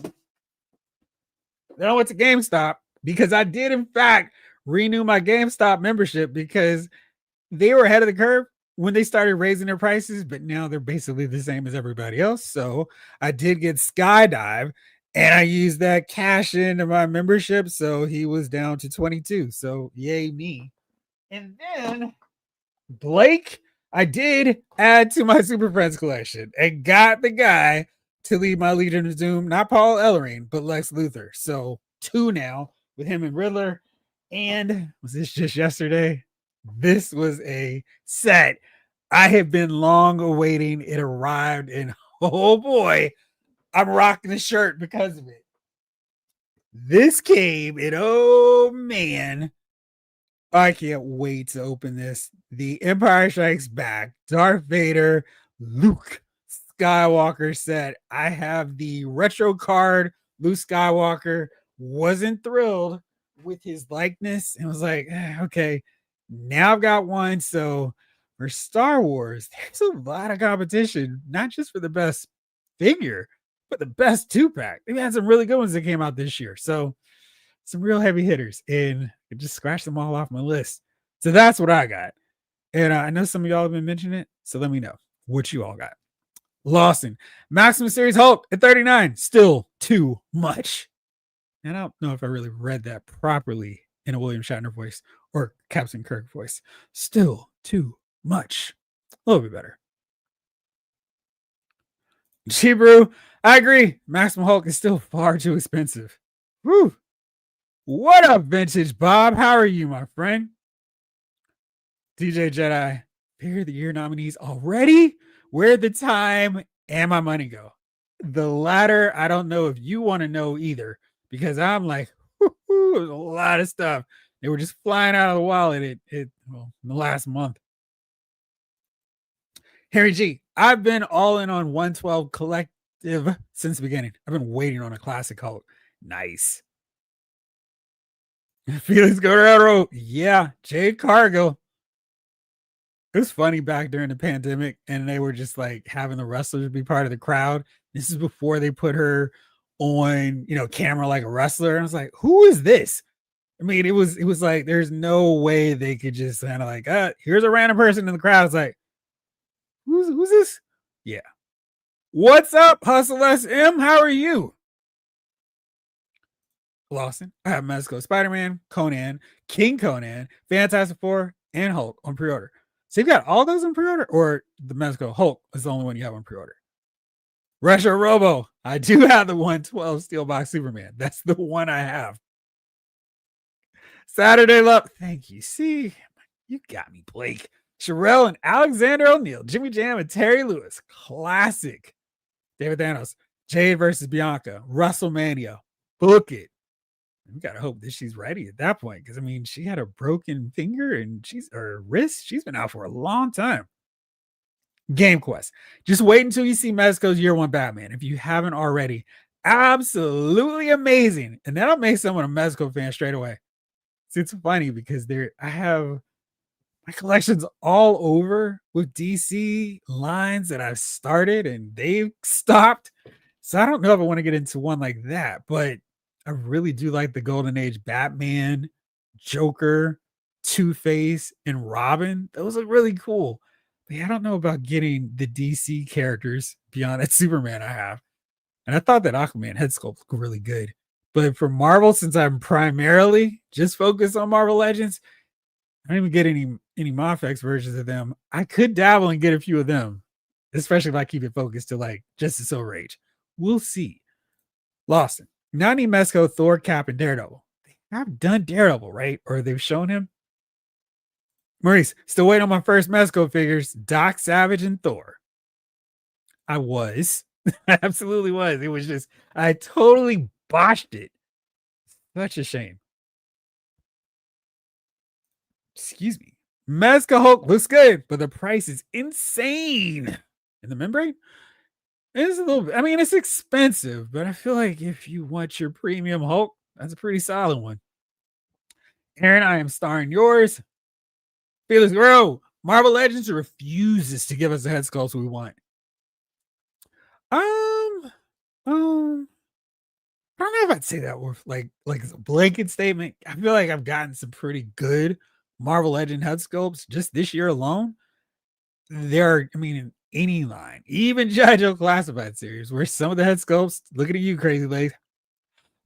Then I went to GameStop because I did, in fact, renew my GameStop membership because they were ahead of the curve. when they started raising their prices, but now they're basically the same as everybody else. So I did get Skydive and I used that cash into my membership. So he was down to 22. So yay me. And then Blake, I did add to my Super Friends collection and got the guy to lead my Legion of Doom, not Paul Ellering, but Lex Luthor. So 2 now with him and Riddler. And was this just yesterday? This was a set I have been long awaiting. It arrived, and oh boy, I'm rocking the shirt because of it. This came, and oh man, I can't wait to open this. The Empire Strikes Back, Darth Vader, Luke Skywalker set. I have the retro card. Luke Skywalker wasn't thrilled with his likeness and was like, okay, now I've got one. So for Star Wars, there's a lot of competition, not just for the best figure, but the best 2-pack. They've had some really good ones that came out this year. So some real heavy hitters, and I just scratched them all off my list. So that's what I got. And I know some of y'all have been mentioning it, so let me know what you all got. Lawson, Maximum Series Hulk at 39, still too much. And I don't know if I really read that properly in a William Shatner voice or Captain Kirk voice. Still too much. A little bit better. Chibru, I agree. Maximum Hulk is still far too expensive. Whew. What up, Vintage Bob? How are you, my friend? DJ Jedi, Figure of the Year nominees already? Where'd the time and my money go? The latter, I don't know if you want to know either, because I'm like, there's a lot of stuff. They were just flying out of the wallet in the last month. Harry G, I've been all in on 112 Collective since the beginning. I've been waiting on a classic Hulk. Nice. Felix Guerrero, yeah, Jade Cargill. It was funny back during the pandemic, and they were just like having the wrestlers be part of the crowd. This is before they put her on, camera like a wrestler. And I was like, who is this? I mean, it was like there's no way they could just kind of like, here's a random person in the crowd. It's like, who's this? Yeah. What's up, Hustle SM? How are you? Lawson. I have Mezco, Spider-Man, Conan, King Conan, Fantastic Four, and Hulk on pre-order. So you've got all those on pre-order, or the Mezco Hulk is the only one you have on pre-order? Retro Robo. I do have the 112 Steelbox Superman. That's the one I have. Saturday Love. Thank you. See, you got me, Blake. Sherelle and Alexander O'Neal, Jimmy Jam and Terry Lewis. Classic. David Thanos, Jade versus Bianca, WrestleMania. Book it. We gotta hope that she's ready at that point, because I mean, she had a broken finger and or wrist. She's been out for a long time. Game Quest. Just wait until you see Mezco's Year One Batman. If you haven't already, absolutely amazing, and that'll make someone a Mezco fan straight away. See, it's funny because I have my collections all over with DC lines that I've started and they've stopped. So I don't know if I want to get into one like that, but I really do like the Golden Age Batman, Joker, Two-Face, and Robin. Those look really cool. But yeah, I don't know about getting the DC characters beyond that Superman I have. And I thought that Aquaman head sculpt looked really good. But for Marvel, since I'm primarily just focused on Marvel Legends, I don't even get any Mafex versions of them. I could dabble and get a few of them, especially if I keep it focused to like Justice Silver Age. We'll see. Lawson. Nani Mesco, Thor, Cap, and Daredevil. They have done Daredevil, right? Or they've shown him. Maurice, still waiting on my first Mesco figures, Doc Savage and Thor. I was. I absolutely was. It was just, I totally botched it. Such a shame. Excuse me. Mesco Hulk looks good, but the price is insane. In the membrane? It's a little bit, I mean, it's expensive, but I feel like if you want your premium Hulk, that's a pretty solid one. Aaron, I am starring yours. Felix Guerrero, Marvel Legends refuses to give us the head sculpts we want. I don't know if I'd say that with like as a blanket statement. I feel like I've gotten some pretty good Marvel Legend head sculpts just this year alone. there are, I mean, in any line, even G.I. Joe Classified series, where some of the head sculpts, looking at you, crazy legs,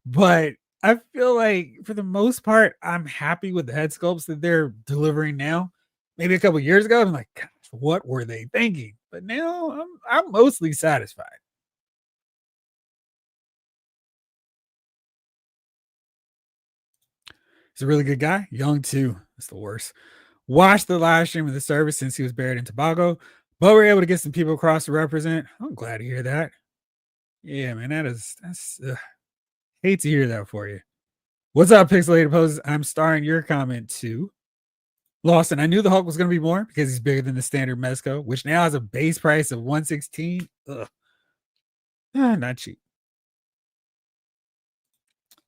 but I feel like for the most part, I'm happy with the head sculpts that they're delivering now. Maybe a couple years ago, I'm like, gosh, what were they thinking? But now I'm mostly satisfied. He's a really good guy. Young too. That's the worst. Watched the live stream of the service since he was buried in Tobago, but we're able to get some people across to represent. I'm glad to hear that. Yeah, man, that's hate to hear that for you. What's up, Pixelated Poses? I'm starring your comment too. Lawson, I knew the Hulk was going to be more because he's bigger than the standard Mezco, which now has a base price of 116. Ugh. Not cheap.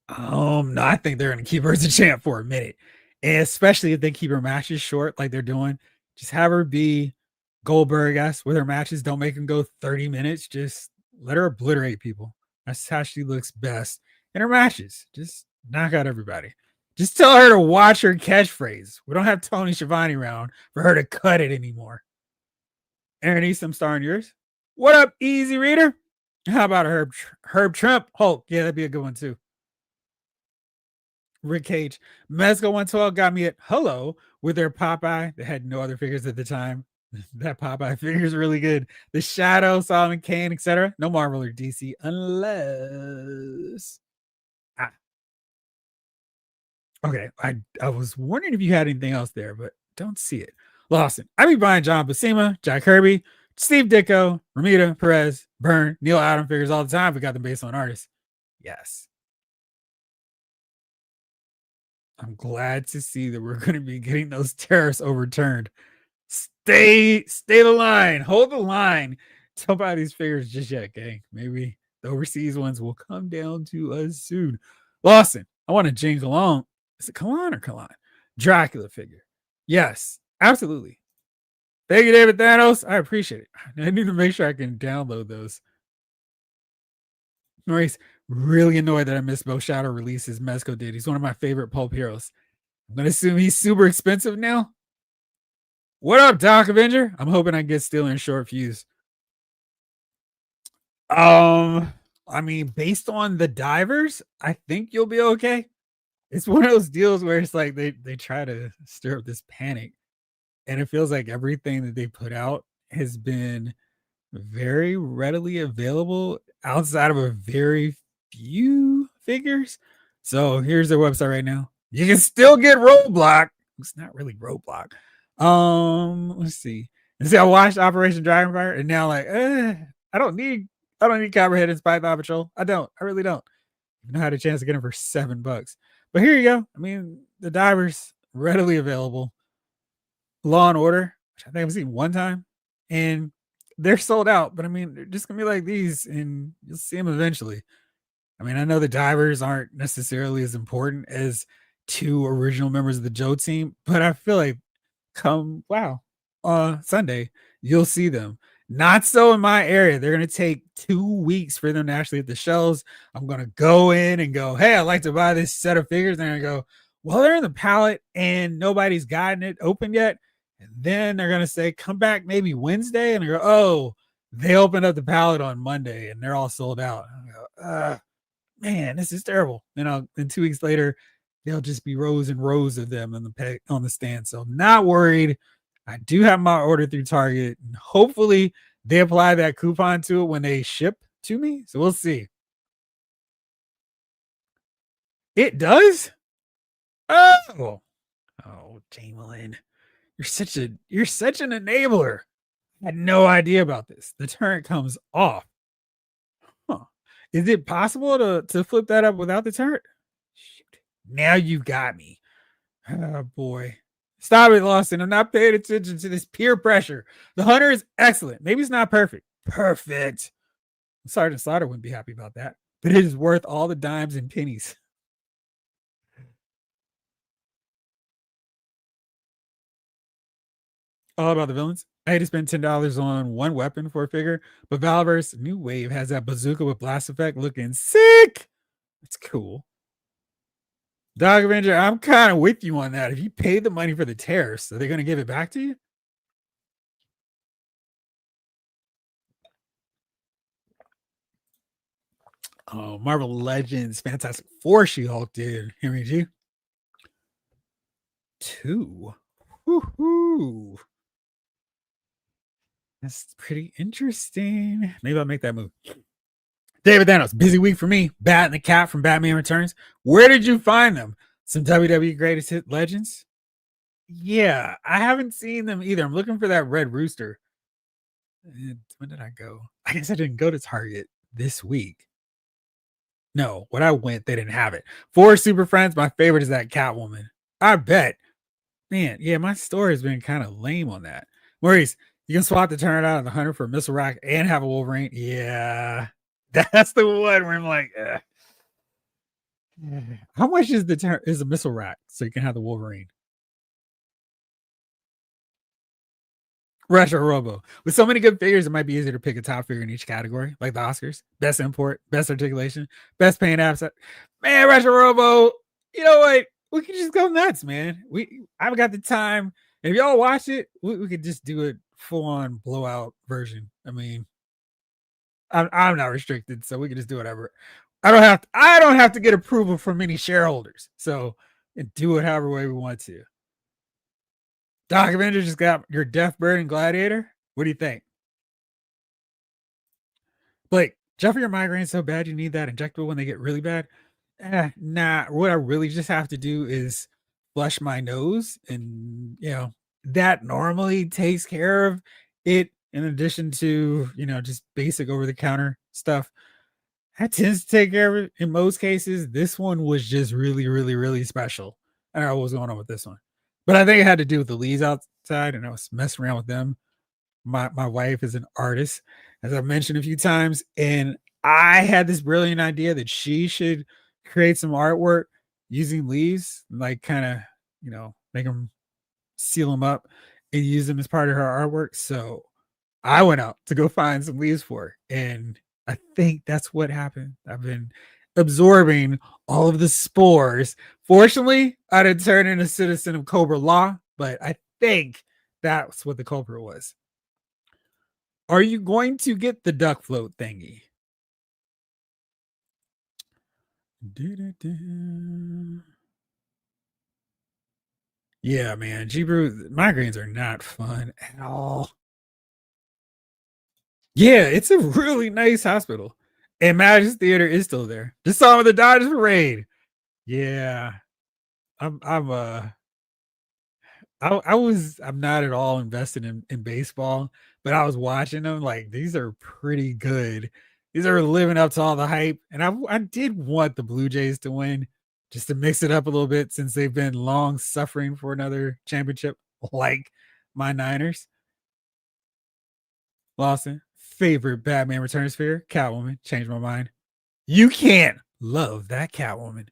No, I think they're going to keep her as a champ for a minute, and especially if they keep her matches short like they're doing. Just have her be Goldberg esque with her matches. Don't make them go 30 minutes. Just let her obliterate people. That's how she looks best in her matches. Just knock out everybody. Just tell her to watch her catchphrase. We don't have Tony Schiavone around for her to cut it anymore. Aaron Easton starring yours. What up, Easy Reader? How about a Herb Trump Hulk? Yeah, that'd be a good one too. Rick Cage. Mezco 112 got me at hello with their Popeye. They had no other figures at the time. That Popeye figure is really good. The Shadow, Solomon Kane, etc. No Marvel or DC unless. Ah, okay, I was wondering if you had anything else there, but don't see it. Lawson. I be buying John Buscema, Jack Kirby, Steve Ditko, Ramita, Perez, Byrne, Neil Adam figures all the time. We got them based on artists. Yes. I'm glad to see that we're going to be getting those tariffs overturned. Stay the line. Hold the line. Don't buy these figures just yet, gang. Maybe the overseas ones will come down to us soon. Lawson, I want a Jane Cologne. Is it Cologne or Cologne? Dracula figure. Yes, absolutely. Thank you, David Thanos. I appreciate it. I need to make sure I can download those. Maurice, really annoyed that I missed Bo Shadow releases Mezco did. He's one of my favorite pulp heroes. I'm going to assume he's super expensive now. What up, Doc Avenger? I'm hoping I get Steeler in short fuse. I mean, based on the divers, I think you'll be okay. It's one of those deals where it's like they try to stir up this panic, and it feels like everything that they put out has been very readily available outside of a very few figures. So here's their website right now. You can still get Roadblock. It's not really Roadblock. Let's see. And see, I watched Operation Dragonfire, and now like, I don't need Copperhead and Spy Patrol. I don't. I really don't. Even had a chance to get them for $7. But here you go. I mean, the divers readily available. Law and Order, which I think I've seen one time, and they're sold out. But I mean, they're just gonna be like these, and you'll see them eventually. I mean, I know the divers aren't necessarily as important as two original members of the Joe team, but I feel like come Sunday, you'll see them. Not so in my area. They're gonna take 2 weeks for them to actually hit the shelves. I'm gonna go in and go, hey, I'd like to buy this set of figures. They're gonna go, well, they're in the pallet and nobody's gotten it open yet. And then they're gonna say, come back maybe Wednesday, and I go, oh, they opened up the pallet on Monday and they're all sold out. I go, man, this is terrible. And 2 weeks later, there'll just be rows and rows of them on the stand. So not worried. I do have my order through Target, and hopefully they apply that coupon to it when they ship to me. So we'll see. It does? Oh, Jamelin. You're such an enabler. I had no idea about this. The turret comes off. Huh. Is it possible to flip that up without the turret? Shoot. Now you got me. Oh boy. Stop it, Lawson. I'm not paying attention to this peer pressure. The hunter is excellent. Maybe it's not perfect. Perfect. Sergeant Slaughter wouldn't be happy about that. But it is worth all the dimes and pennies. All about the villains. I had to spend $10 on one weapon for a figure, but Valverse New Wave has that bazooka with blast effect looking sick. It's cool. Dog Avenger, I'm kind of with you on that. If you pay the money for the tariffs, are they going to give it back to you? Oh, Marvel Legends, Fantastic Four, She-Hulk, dude. Henry G. 2. Woohoo! That's pretty interesting. Maybe I'll make that move. David Thanos, busy week for me. Bat and the Cat from Batman Returns. Where did you find them? Some WWE Greatest Hit Legends? Yeah, I haven't seen them either. I'm looking for that Red Rooster. When did I go? I guess I didn't go to Target this week. No, when I went, they didn't have it. For Super Friends, my favorite is that Catwoman. I bet. Man, yeah, my story has been kind of lame on that. Maurice, you can swap the Turnout and the Hunter for a Missile Rack and have a Wolverine. Yeah, that's the one where I'm like, how much is the Missile Rack so you can have the Wolverine? Retro Robo. With so many good figures, it might be easier to pick a top figure in each category, like the Oscars. Best import, best articulation, best paint apps. Man, Retro Robo, you know what? We can just go nuts, man. I've got the time. If y'all watch it, we could just do a full-on blowout version. I mean, I'm not restricted, so we can just do whatever. I don't have to get approval from any shareholders. So do it however way we want to. Doc Avenger just got your Deathbird and Gladiator. What do you think? Blake, Jeffrey, your migraine's so bad you need that injectable when they get really bad. Nah. What I really just have to do is flush my nose, and that normally takes care of it. In addition to just basic over the counter stuff, that tends to take care of it in most cases. This one was just really, really, really special. I don't know what was going on with this one, but I think it had to do with the leaves outside, and I was messing around with them. My wife is an artist, as I've mentioned a few times, and I had this brilliant idea that she should create some artwork using leaves, like kind of, make them, seal them up and use them as part of her artwork. So I went out to go find some leaves for her, and I think that's what happened. I've been absorbing all of the spores. Fortunately, I didn't turn into a citizen of Cobra Law, but I think that's what the culprit was. Are you going to get the duck float thingy? Yeah, man. G-Brew, migraines are not fun at all. Yeah, it's a really nice hospital. And Madison Theater is still there. Just saw him at the Dodgers parade. Yeah. I'm I'm not at all invested in baseball, but I was watching them like these are pretty good. These are living up to all the hype, and I did want the Blue Jays to win just to mix it up a little bit since they've been long suffering for another championship like my Niners. Lawson, favorite Batman Returns figure, Catwoman. Changed my mind. You can't love that Catwoman.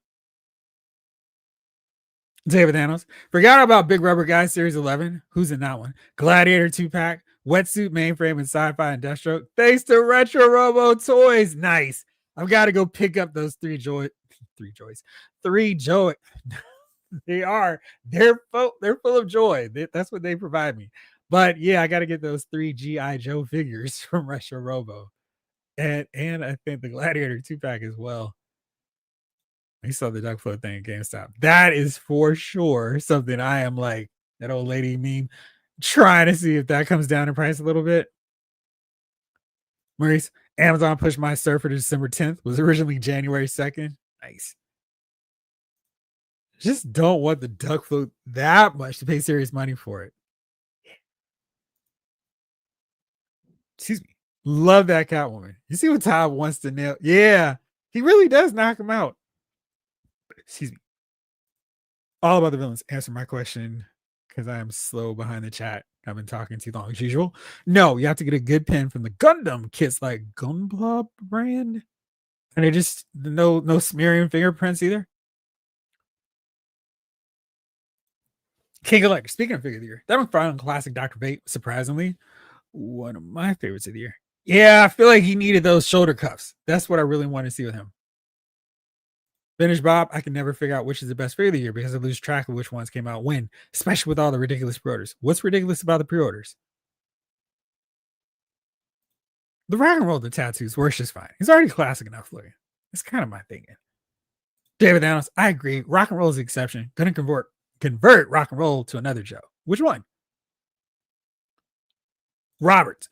David Thanos. Forgot about Big Rubber Guy Series 11. Who's in that one? Gladiator 2-pack, Wetsuit, Mainframe, and Sci-Fi and Deathstroke. Thanks to Retro Robo Toys. Nice. I've got to go pick up those three joy. They are. They're full of joy. That's what they provide me. But yeah, I got to get those 3 GI Joe figures from Retro Robo, and I think the Gladiator 2-pack as well. I saw the duck float thing at GameStop. That is for sure something I am like that old lady meme, trying to see if that comes down in price a little bit. Maurice, Amazon pushed my surfer to December 10th. Was originally January 2nd. Nice. Just don't want the duck float that much to pay serious money for it. Excuse me. Love that Catwoman. You see what Todd wants to nail? Yeah, he really does knock him out. Excuse me. All about the villains. Answer my question because I am slow behind the chat. I've been talking too long as usual. No, you have to get a good pen from the Gundam kits like Gunpla brand. And they just no smearing fingerprints either. King Elector. Speaking of figure of the year, that one found classic Dr. Bate, surprisingly, one of my favorites of the year. Yeah, I feel like he needed those shoulder cuffs. That's what I really want to see with him. Finish Bob, I can never figure out which is the best figure of the year because I lose track of which ones came out when, especially with all the ridiculous pre-orders. What's ridiculous about the pre-orders? The rock and roll, the tattoos, works just fine. He's already classic enough looking. It's kind of my thinking. David Thanos, I agree. Rock and roll is the exception. Gonna convert rock and roll to another Joe. Which one? Roberts.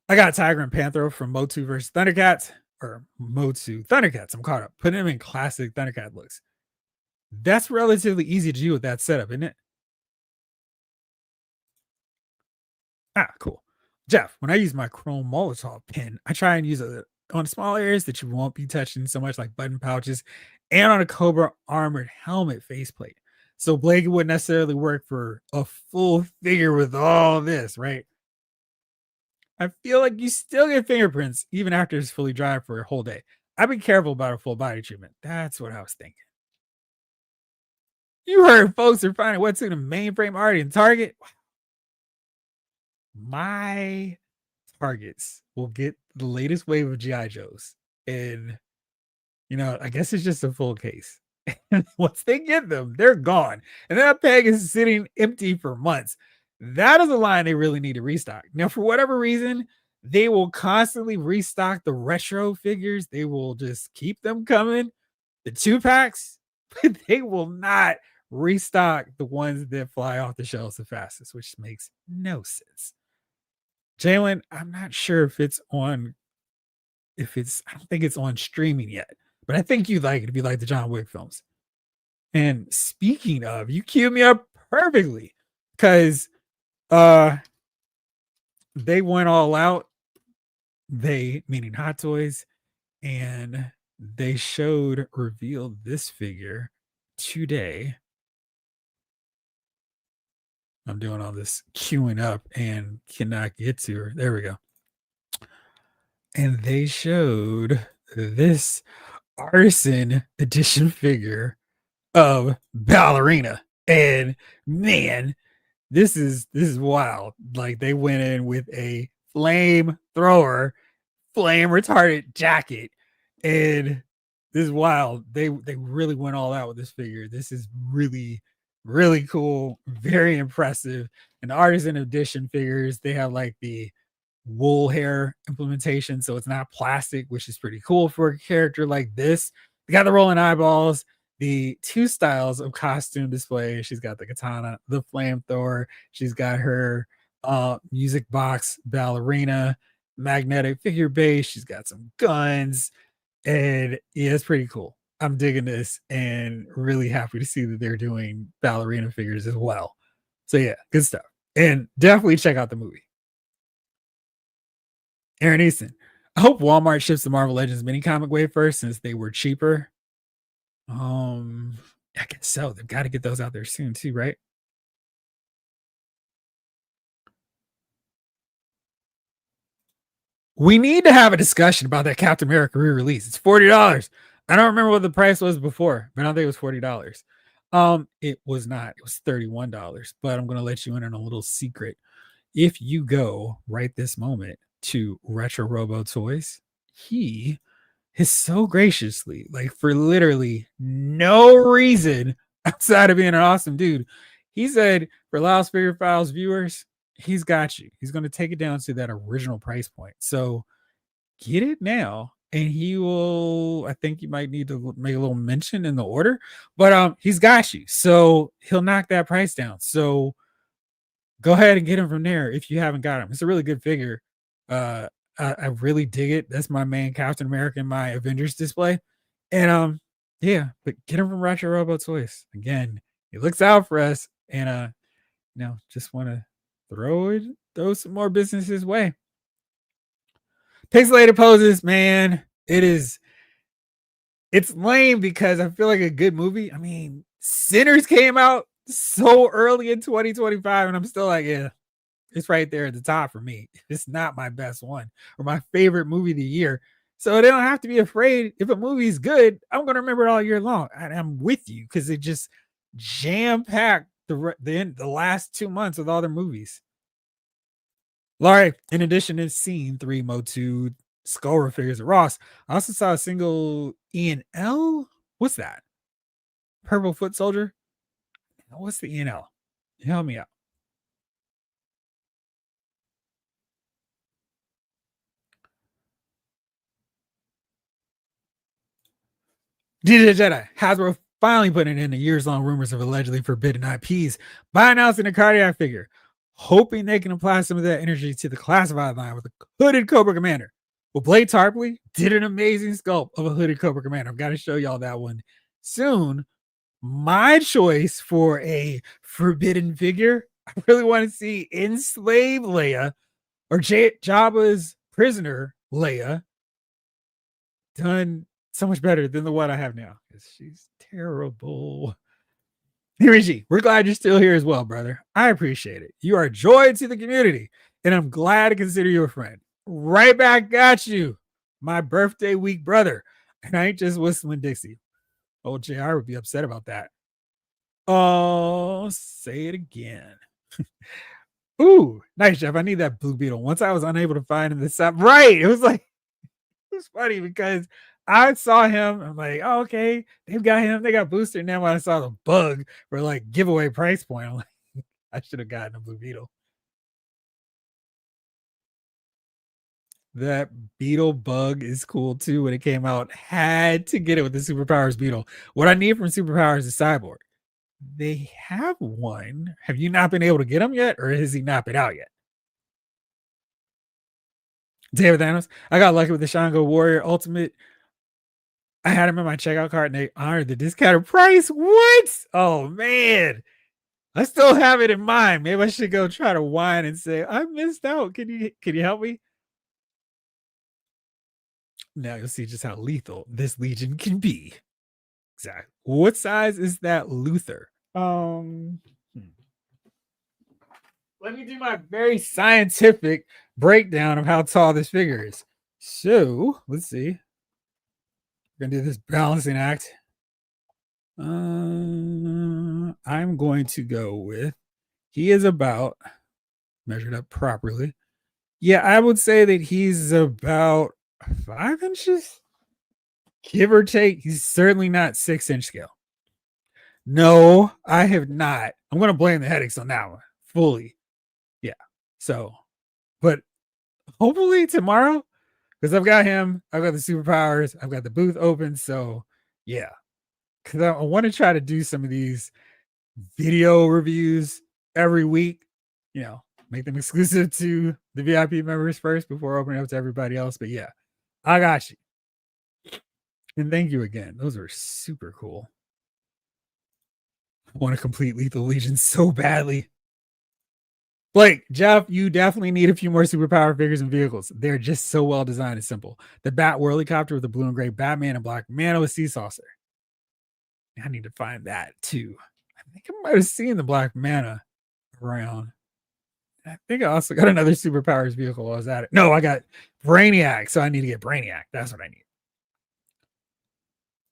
I got Tiger and Panther from Motu versus Thundercats, or Motu Thundercats. I'm caught up. Putting them in classic Thundercat looks. That's relatively easy to do with that setup, isn't it? Ah, cool. Jeff, when I use my Chrome Molotov pen, I try and use it on small areas that you won't be touching so much, like button pouches, and on a Cobra armored helmet faceplate. So Blake wouldn't necessarily work for a full figure with all this, right? I feel like you still get fingerprints even after it's fully dry for a whole day. I'd be careful about a full body treatment. That's what I was thinking. You heard folks are finding what's in the mainframe already in Target. My targets will get the latest wave of GI Joes, and I guess it's just a full case. And once they get them, they're gone, and that peg is sitting empty for months. That is a line they really need to restock. Now, for whatever reason, they will constantly restock the retro figures. They will just keep them coming, the 2 packs, but they will not restock the ones that fly off the shelves the fastest, which makes no sense. Jalen, I'm not sure I don't think it's on streaming yet, but I think you'd like it if you like the John Wick films. And speaking of, you queued me up perfectly because uh they went all out. They meaning Hot Toys, and they revealed this figure today. I'm doing all this queuing up and cannot get to her. There we go. And they showed this artisan edition figure of Ballerina. And man, this is wild. Like they went in with a flamethrower, flame retardant jacket, and this is wild. They really went all out with this figure. This is really really cool, very impressive. And the artisan edition figures, they have like the wool hair implementation, so it's not plastic, which is pretty cool for a character like this. They got the rolling eyeballs, the two styles of costume display. She's got the katana, the flamethrower. She's got her music box ballerina, magnetic figure base. She's got some guns, and yeah, it's pretty cool. I'm digging this and really happy to see that they're doing ballerina figures as well. So yeah, good stuff. And definitely check out the movie. Aaron Easton. I hope Walmart ships the Marvel Legends mini comic wave first since they were cheaper. I guess so. They've got to get those out there soon too, right? We need to have a discussion about that Captain America re-release. It's $40. I don't remember what the price was before, but I don't think it was $40. It was not. It was $31. But I'm gonna let you in on a little secret. If you go right this moment to Retro Robo Toys, he has so graciously, like for literally no reason outside of being an awesome dude, he said for Loud Figure Files viewers, he's got you. He's going to take it down to that original price point. So get it now. And he will, I think you might need to make a little mention in the order, but he's got you. So he'll knock that price down. So go ahead and get him from there if you haven't got him. It's a really good figure. Uh, I really dig it. That's my main Captain America in my Avengers display. And yeah, but get him from Retro Robo Toys. Again, he looks out for us, and just want to throw some more business his way. Pixelated poses, man. It's lame because I feel like a good movie. I mean, Sinners came out so early in 2025, and I'm still like, yeah, it's right there at the top for me. It's not my best one or my favorite movie of the year. So they don't have to be afraid. If a movie's good, I'm going to remember it all year long. And I'm with you because it just jam packed the last 2 months with all their movies. Laurie, in addition to seeing 3 Motu Skull figures at Ross, I also saw a single ENL. What's that? Purple Foot Soldier? What's the ENL? Help me out. DJ Jedi, Hasbro finally putting in the years-long rumors of allegedly forbidden IPs by announcing a cardiac figure, hoping they can apply some of that energy to the classified line with a hooded Cobra Commander. Well, Blade Tarpley did an amazing sculpt of a hooded Cobra Commander. I've got to show y'all that one soon. My choice for a forbidden figure, I really want to see Enslaved Leia or Jabba's prisoner Leia done so much better than the one I have now. She's terrible. Hirishi, we're glad you're still here as well, brother. I appreciate it. You are a joy to the community, and I'm glad to consider you a friend. Right back at you, my birthday week brother. And I ain't just whistling Dixie. Oh, JR would be upset about that. Oh, say it again. Ooh, nice, Jeff. I need that Blue Beetle. Once I was unable to find him this time. Right. It was like, it was funny because I saw him. I'm like, oh, okay, they've got him. They got Booster. And then when I saw the bug for like giveaway price point, I'm like, I should have gotten a Blue Beetle. That Beetle bug is cool too. When it came out, had to get it with the Superpowers Beetle. What I need from Superpowers is Cyborg. They have one. Have you not been able to get him yet, or has he not been out yet? David Thanos. I got lucky with the Shango Warrior Ultimate. I had him in my checkout cart and they honored the discounted price. What? Oh man. I still have it in mind. Maybe I should go try to whine and say, I missed out. Can you help me? Now you'll see just how lethal this Legion can be. Exactly. What size is that Luther? Let me do my very scientific breakdown of how tall this figure is. So let's see. We're gonna do this balancing act. I'm going to go with he is about measured up properly. Yeah, I would say that he's about 5 inches, give or take. He's certainly not 6-inch scale. No, I have not. I'm going to blame the headaches on that one fully. Yeah. So, but hopefully tomorrow, because I've got him, I've got the superpowers, I've got the booth open. So, yeah, because I want to try to do some of these video reviews every week, make them exclusive to the VIP members first before opening up to everybody else. But yeah, I got you. And thank you again. Those are super cool. I want to complete Lethal Legion so badly. Blake, Jeff, you definitely need a few more superpower figures and vehicles. They're just so well designed and simple. The Bat Whirlicopter with the blue and gray Batman and black Mano with Sea Saucer. I need to find that too. I think I might have seen the black Mana around. I think I also got another superpowers vehicle while I was at it. No, I got Brainiac, so I need to get Brainiac. That's what I need.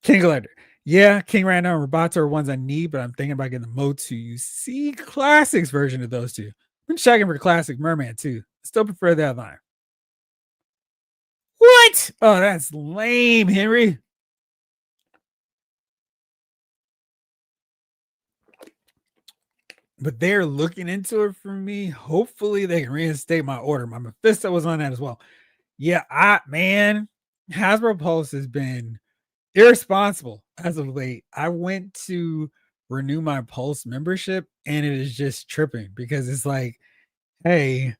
King Collector. Yeah, King Random and Roboto are ones I need, but I'm thinking about getting the Mo2C Classics version of those two. I've been checking for Classic Merman too. Still prefer that line. What? Oh, that's lame, Henry. But they're looking into it for me. Hopefully they can reinstate my order. My Mephisto was on that as well. Yeah, Hasbro Pulse has been irresponsible as of late. I went to renew my Pulse membership and it is just tripping because it's like, hey,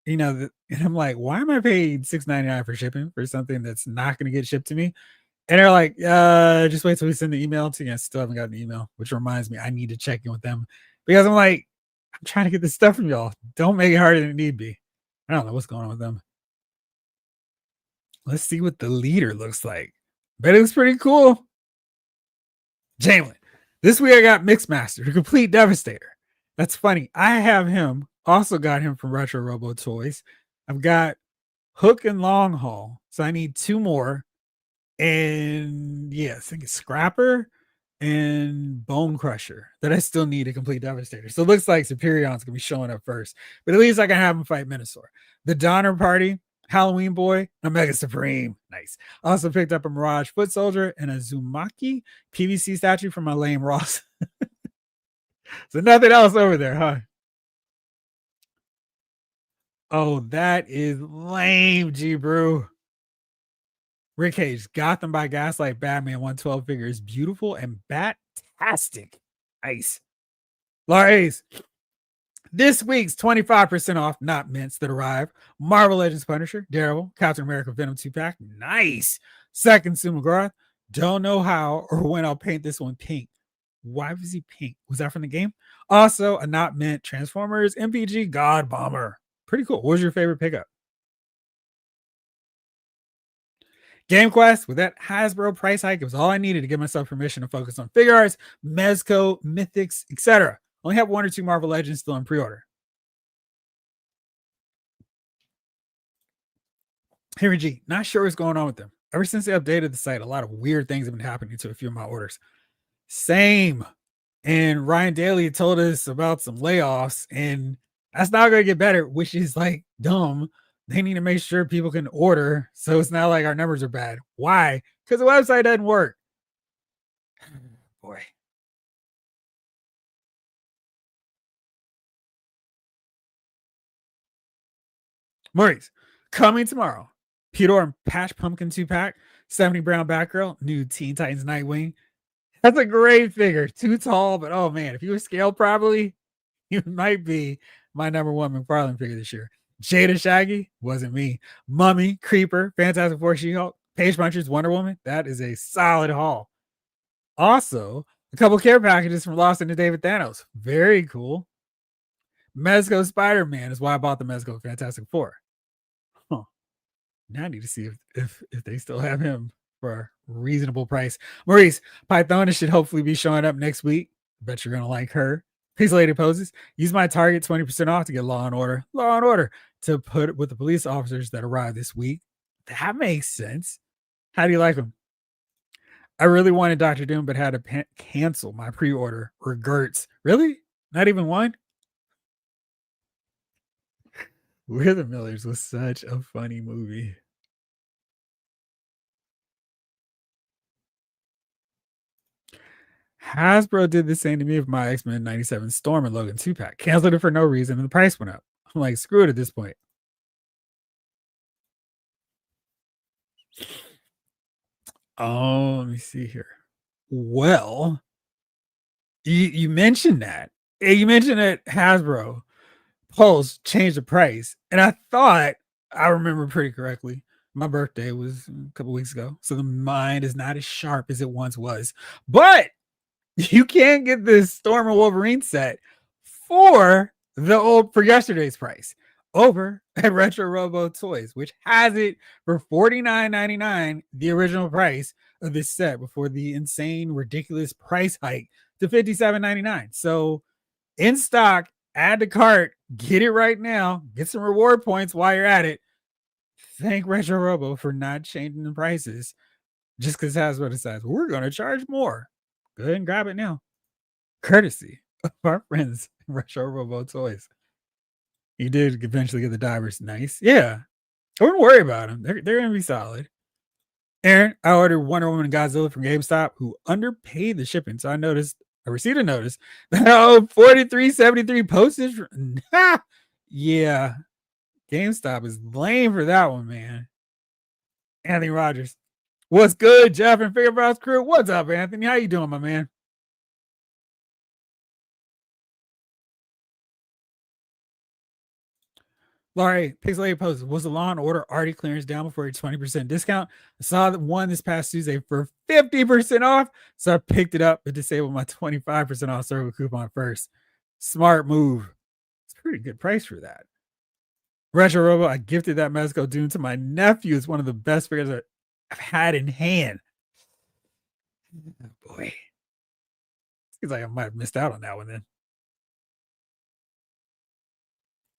and I'm like, why am I paying $6.99 for shipping for something that's not going to get shipped to me? And they're like, just wait till we send the email to you. I still haven't gotten the email, which reminds me, I need to check in with them because I'm like, I'm trying to get this stuff from y'all. Don't make it harder than it need be. I don't know what's going on with them. Let's see what the leader looks like. Bet it looks pretty cool. Jalen. This week I got Mixmaster, the complete devastator. That's funny. I have him. Also got him from Retro Robo Toys. I've got Hook and Long Haul. So I need 2 more. And yeah, I think it's Scrapper and Bone Crusher that I still need a complete devastator. So it looks like Superion's gonna be showing up first. But at least I can have him fight Minosaur. The Donner Party, Halloween Boy, Omega Supreme. Nice. Also picked up a Mirage Foot Soldier and a Zumaki PVC statue from my lame Ross. So nothing else over there, huh? Oh, that is lame, G Brew. Rick Cage, Gotham by Gaslight Batman 112 figure is beautiful and bat-tastic. Nice. Laura Ace, this week's 25% off, not mints that arrive. Marvel Legends Punisher, Daredevil, Captain America Venom 2-pack. Nice. Second, Sue McGrath. Don't know how or when I'll paint this one pink. Why was he pink? Was that from the game? Also, a not mint Transformers MPG God Bomber. Pretty cool. What was your favorite pickup? Game Quest, with that Hasbro price hike, it was all I needed to give myself permission to focus on figure arts, Mezco, Mythics, etc. Only have 1 or 2 Marvel Legends still in pre-order. Henry G, not sure what's going on with them. Ever since they updated the site, a lot of weird things have been happening to a few of my orders. Same. And Ryan Daly told us about some layoffs, and that's not going to get better, which is like dumb. They need to make sure people can order, so it's not like our numbers are bad. Why? Because the website doesn't work. Boy. Maurice, coming tomorrow. Peter and Patch Pumpkin 2-pack, 70 Brown Batgirl, new Teen Titans Nightwing. That's a great figure. Too tall, but oh man, if you were scaled properly, you might be my number 1 McFarlane figure this year. Jada Shaggy, wasn't me. Mummy, Creeper, Fantastic Four, She-Hulk, Page Punchers, Wonder Woman. That is a solid haul. Also, a couple care packages from Lost into David Thanos. Very cool. Mezco Spider-Man is why I bought the Mezco Fantastic Four. Huh. Now I need to see if they still have him for a reasonable price. Maurice, Pythona should hopefully be showing up next week. Bet you're gonna like her. Peace Lady poses. Use my Target 20% off to get Law and Order. Law and Order to put with the police officers that arrived this week. That makes sense. How do you like them? I really wanted Dr. Doom, but had to cancel my pre-order. Regrets. Really? Not even one? We're the Millers was such a funny movie. Hasbro did the same to me with my X-Men 97 Storm and Logan 2-pack. Canceled it for no reason, and the price went up. I'm like, screw it at this point. Oh, let me see here. Well, you mentioned that. You mentioned that Hasbro Pulse changed the price, and I thought I remember pretty correctly. My birthday was a couple weeks ago, so the mind is not as sharp as it once was. But you can get this Storm and Wolverine set for yesterday's price over at Retro Robo Toys, which has it for $49.99, the original price of this set before the insane, ridiculous price hike to $57.99. So in stock, add to cart, get it right now, get some reward points while you're at it. Thank Retro Robo for not changing the prices just because Hasbro decides we're going to charge more. Go ahead and grab it now. Courtesy of our friends Retro Robo Toys. You did eventually get the divers. Nice. Yeah. I wouldn't worry about them. They're going to be solid. Aaron, I ordered Wonder Woman and Godzilla from GameStop, who underpaid the shipping. So I received a notice that I owed $43.73 postage. Yeah. GameStop is lame for that one, man. Anthony Rogers. What's good, Jeff and Figure Browse crew? What's up, Anthony? How you doing, my man? Laurie, Pixelated Post, was the Law and Order already clearance down before a 20% discount? I saw one this past Tuesday for 50% off, so I picked it up but disabled my 25% off circle coupon first. Smart move. It's a pretty good price for that. Retro Robo, I gifted that Mezco Doom to my nephew. It's one of the best figures I've had in hand. Oh, boy. Seems like I might have missed out on that one then.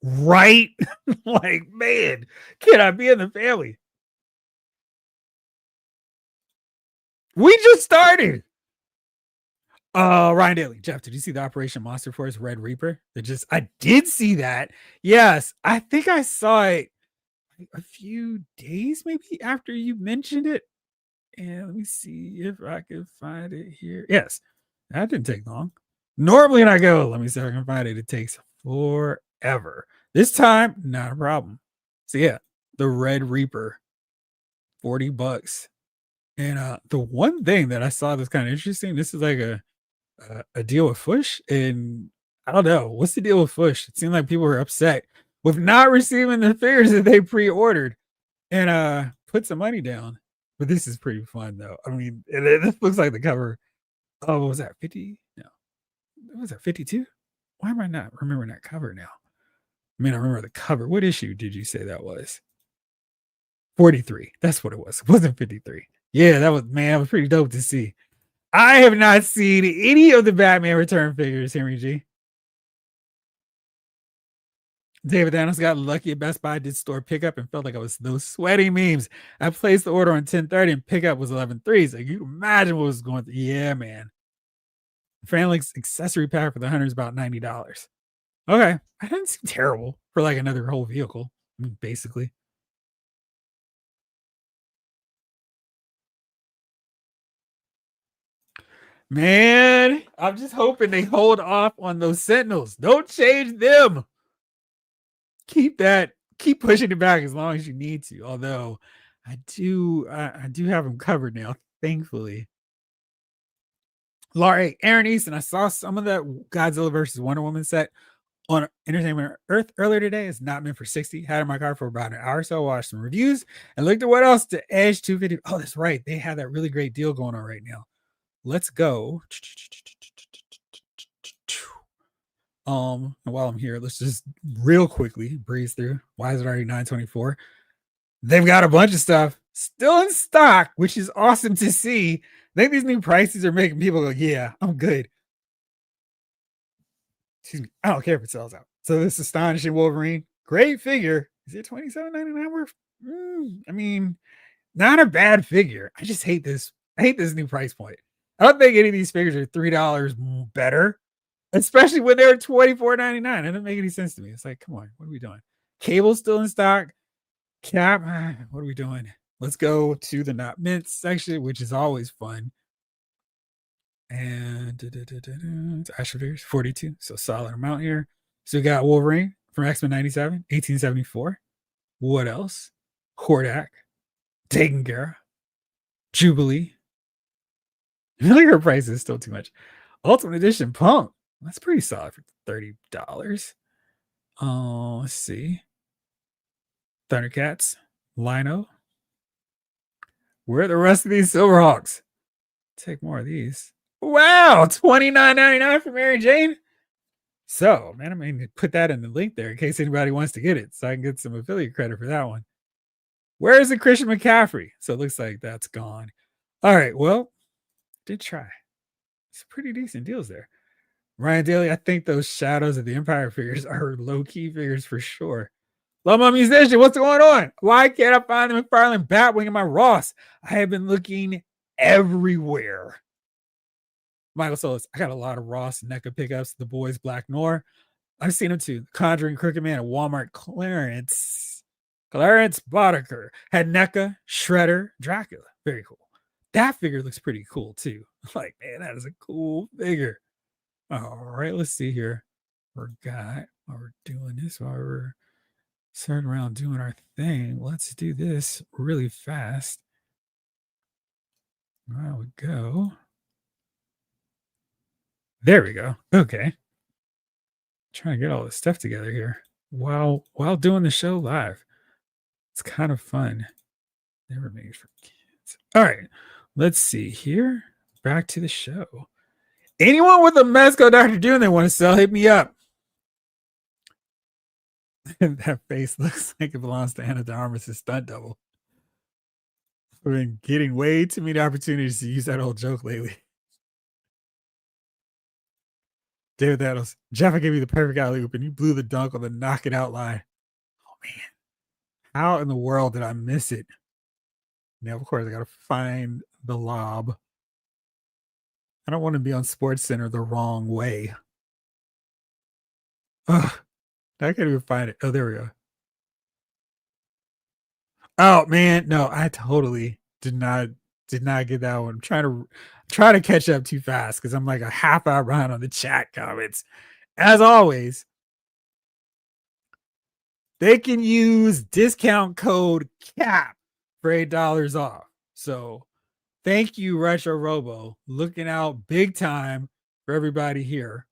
Right? Like, man, can I be in the family? We just started. Ryan Daly, Jeff, did you see the Operation Monster Force Red Reaper? I did see that. Yes, I think I saw it a few days maybe after you mentioned it. And let me see if I can find it here. Yes, that didn't take long. Normally, when I go, let me see if I can find it. It takes forever. This time, not a problem. So yeah, the Red Reaper. $40. And the one thing that I saw that's kind of interesting, this is like a deal with Fush, and I don't know what's the deal with Fush. It seemed like people were upset with not receiving the figures that they pre-ordered and put some money down. But this is pretty fun though. I mean, this looks like the cover. Oh, what was that 50? No, what was that 52? Why am I not remembering that cover now? I mean, I remember the cover. What issue did you say that was? 43. That's what it was. It wasn't 53. Yeah, that was pretty dope to see. I have not seen any of the Batman Return figures, Henry G. David Daniels got lucky at Best Buy, did store pickup and felt like I was those sweaty memes. I placed the order on 10:30 and pickup was 11:03. So you can imagine what was going through. Yeah, man. Franlic's accessory pack for the Hunter is about $90. Okay. I didn't seem terrible for like another whole vehicle, I mean, basically. Man, I'm just hoping they hold off on those Sentinels. Don't change them. Keep pushing it back as long as you need to. Although I do have them covered now, thankfully. Laurie, Aaron Easton, I saw some of that Godzilla versus Wonder Woman set on Entertainment Earth earlier today. It's not meant for 60. Had it in my car for about an hour or so, watched some reviews and looked at what else to Edge 250. Oh, that's right. They have that really great deal going on right now. Let's go. And while I'm here, let's just real quickly breeze through. Why is it already 9:24? They've got a bunch of stuff still in stock, which is awesome to see. I think these new prices are making people go, yeah, I'm good. Excuse me. I don't care if it sells out. So this astonishing Wolverine, great figure. Is it $27.99 worth? I mean, not a bad figure. I just hate this. I hate this new price point. I don't think any of these figures are $3 better, especially when they're $24.99. It doesn't make any sense to me. It's like, come on, what are we doing? Cable's still in stock. Cap, what are we doing? Let's go to the not mint section, which is always fun. And action figures 42, so solid amount here. So we got Wolverine from X-Men 97, 1874. What else? Hordak, taken care of. Jubilee. I feel like her price is still too much. Ultimate Edition Punk. That's pretty solid for $30. Let's see. Thundercats, Lino. Where are the rest of these Silverhawks? Take more of these. Wow, $29.99 for Mary Jane. So, man, I mean, put that in the link there in case anybody wants to get it, so I can get some affiliate credit for that one. Where is the Christian McCaffrey? So it looks like that's gone. All right, well, did try. It's pretty decent deals there. Ryan Daly, I think those Shadows of the Empire figures are low-key figures for sure. Love my musician. What's going on? Why can't I find the McFarlane Batwing in my Ross? I have been looking everywhere. Michael Solis, I got a lot of Ross and NECA pickups. The Boys, Black Noir. I've seen them too. Conjuring Crooked Man at Walmart clearance. Clarence Boddicker had NECA, Shredder, Dracula. Very cool. That figure looks pretty cool too. Like, man, that is a cool figure. All right, let's see here. Forgot while we're doing this, while we're starting around doing our thing. Let's do this really fast. There we go. There we go. Okay. Trying to get all this stuff together here while doing the show live. It's kind of fun. Never made for kids. All right. Let's see here. Back to the show. Anyone with a Mezco Dr. Doom they want to sell, hit me up. That face looks like it belongs to Anna de Armas' stunt double. We've been getting way too many opportunities to use that old joke lately. David Thanos, Jeff, I gave you the perfect alley oop and you blew the dunk on the knock it out line. Oh man, how in the world did I miss it? Now, of course, I gotta find the lob. I don't want to be on Sports Center the wrong way. Ugh, I can't even find it. Oh, there we go. Oh man, no, I totally did not get that one. I'm trying to catch up too fast because I'm like a half hour behind on the chat comments. As always, they can use discount code CAP for $8 off. So thank you, Retro Robo, looking out big time for everybody here.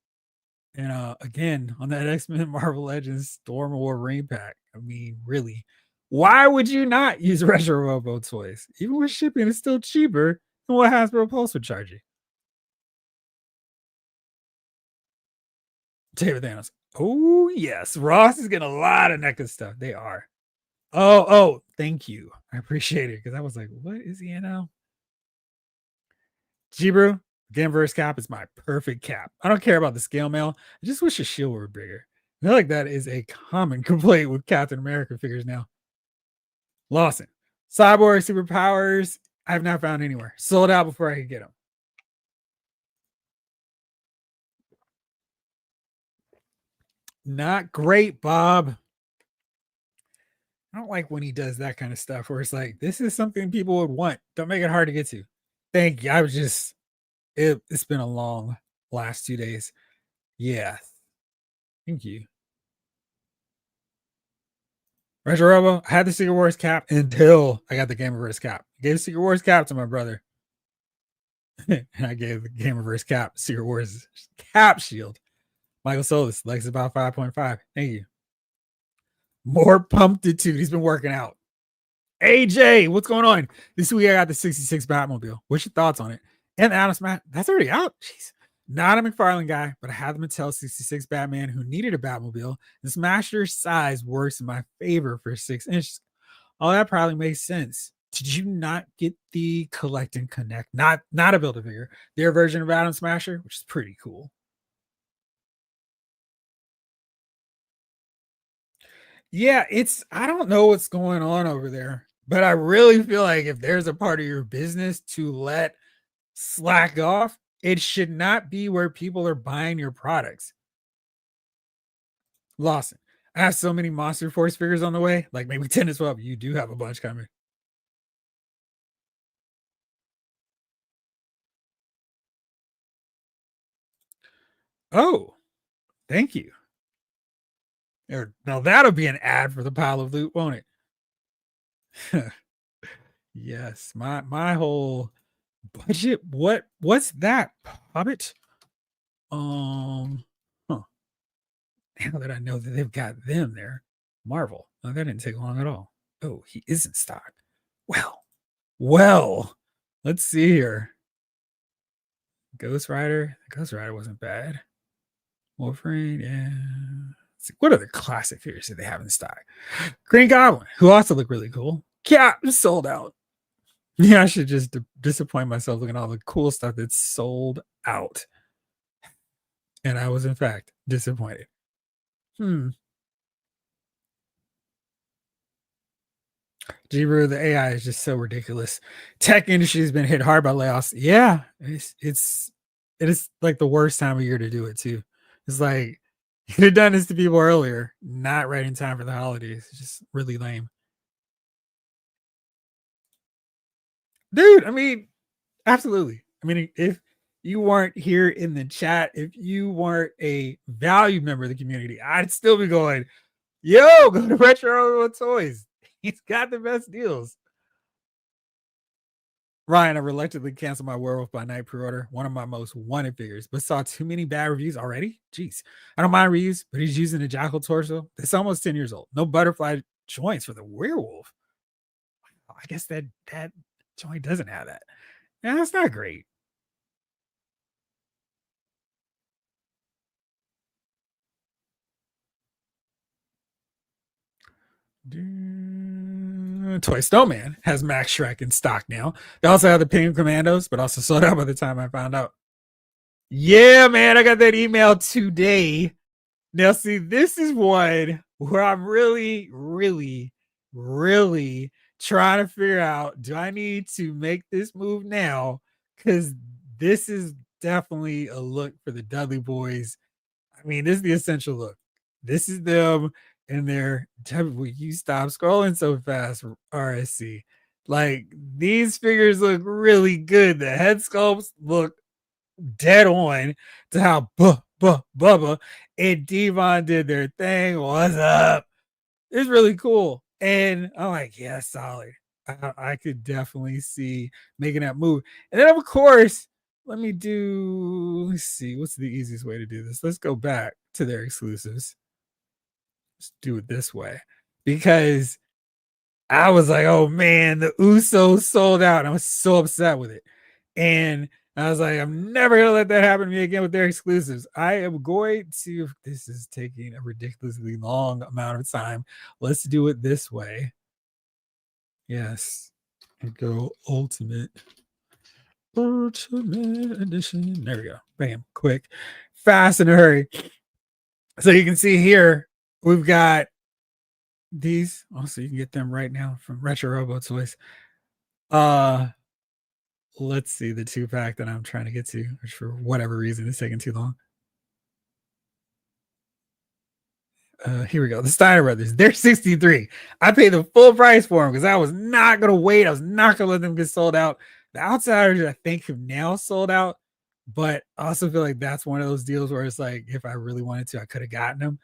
And again, on that X-Men Marvel Legends Storm War Ring Pack. I mean, really, why would you not use Retro Robo toys? Even with shipping, it's still cheaper than what Hasbro Pulse would charge you. David Thanos. Oh, yes. Ross is getting a lot of NECA stuff. They are. Oh, thank you. I appreciate it because I was like, what is he in now? Jibru, Gamverse cap is my perfect cap. I don't care about the scale mail. I just wish the shield were bigger. I feel like that is a common complaint with Captain America figures now. Lawson, Cyborg superpowers. I have not found anywhere. Sold out before I could get them. Not great, Bob. I don't like when he does that kind of stuff where it's like, this is something people would want. Don't make it hard to get to. Thank you. I was just, it's been a long last 2 days. Yeah. Thank you. Retro Robo, I had the Secret Wars cap until I got the Gamerverse cap. I gave the Secret Wars cap to my brother. And I gave the Gamerverse cap, Secret Wars cap shield. Michael Solis, likes about 5.5. Thank you. More pumptitude. He's been working out. AJ, what's going on? This week I got the 66 Batmobile. What's your thoughts on it? And Adams Matt, that's already out. Jeez. Not a McFarlane guy, but I had the Mattel 66 Batman who needed a Batmobile. The Smasher size works in my favor for 6 inches. Oh, that probably makes sense. Did you not get the Collect and Connect? Not a Build-A-Figure. Their version of Adam Smasher, which is pretty cool. Yeah, I don't know what's going on over there, but I really feel like if there's a part of your business to let slack off, it should not be where people are buying your products. Lawson, I have so many Monster Force figures on the way, like maybe 10 to 12. You do have a bunch coming. Oh, thank you. Now that'll be an ad for the pile of loot, won't it? Yes, my whole budget. What's that, Hobbit? Huh. Now that I know that they've got them there, Marvel. Oh, that didn't take long at all. Oh, he is in stock. Well, let's see here. Ghost Rider. Ghost Rider wasn't bad. Wolverine, yeah. Let's see, what other classic figures do they have in stock? Green Goblin, who also look really cool. Yeah, sold out. Yeah, I should just disappoint myself looking at all the cool stuff that's sold out. And I was, in fact, disappointed. Jibru, the AI is just so ridiculous. Tech industry has been hit hard by layoffs. Yeah, it is like the worst time of year to do it too. It's like you could have done this to people earlier, not right in time for the holidays. It's just really lame. Dude, I mean, absolutely. I mean, if you weren't here in the chat, if you weren't a valued member of the community, I'd still be going, yo, go to Retro Toys. He's got the best deals. Ryan, I reluctantly canceled my Werewolf by Night pre-order, one of my most wanted figures, but saw too many bad reviews already. Jeez, I don't mind reviews, but he's using a jackal torso. It's almost 10 years old. No butterfly joints for the werewolf. I guess that joint doesn't have that. Yeah, that's not great. Toy Snowman has Max Shrek in stock now. They also have the Penguin Commandos, but also sold out by the time I found out. Yeah, man, I got that email today. Now, see, this is one where I'm really, really, really trying to figure out, do I need to make this move now? Because this is definitely a look for the Dudley boys. I mean, this is the essential look. This is them and their, will you stop scrolling so fast, RSC? Like, these figures look really good. The head sculpts look dead on to how Bubba and Devon did their thing. What's up? It's really cool. And I'm like, yeah, solid. I could definitely see making that move. And then, of course, let's see, what's the easiest way to do this? Let's go back to their exclusives. Let's do it this way because I was like, oh man, the Usos sold out. And I was so upset with it. And I was like, I'm never going to let that happen to me again with their exclusives. I am going to, this is taking a ridiculously long amount of time. Let's do it this way. Yes. And go ultimate edition. There we go. Bam. Quick, fast, in a hurry. So you can see here, we've got these. Also, you can get them right now from Retro Robo Toys. Let's see the 2-pack that I'm trying to get to, which for whatever reason is taking too long. Here we go. The Steiner Brothers. They're 63. I paid the full price for them because I was not gonna wait. I was not gonna let them get sold out. The Outsiders, I think, have now sold out, but I also feel like that's one of those deals where it's like, if I really wanted to, I could have gotten them.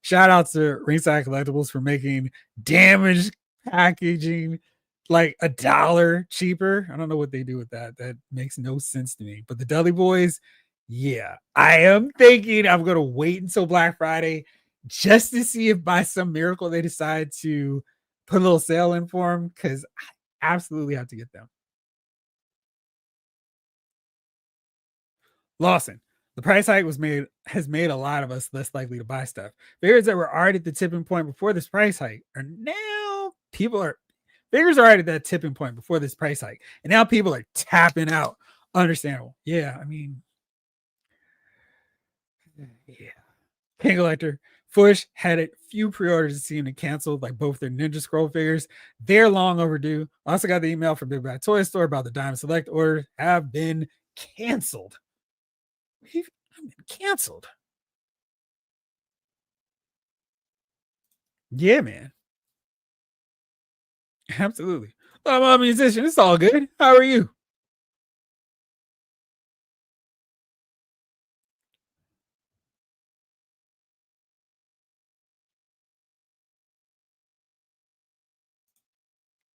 Shout out to Ringside Collectibles for making damaged packaging like $1 cheaper. I don't know what they do with that. That makes no sense to me. But the Dudley Boys, yeah, I am thinking I'm gonna wait until Black Friday just to see if by some miracle they decide to put a little sale in for them, because I absolutely have to get them. Lawson, the price hike has made a lot of us less likely to buy stuff. Figures that were already at the tipping point before this price hike are now figures are already at that tipping point before this price hike, and now people are tapping out. Understandable. Yeah, I mean, yeah. King Collector. Fush had a few pre-orders that seemed to cancel, like both their Ninja Scroll figures. They're long overdue. I also got the email from Big Bad Toy Store about the Diamond Select orders have been canceled. We've been canceled. Yeah, man. Absolutely. I'm a musician. It's all good. How are you?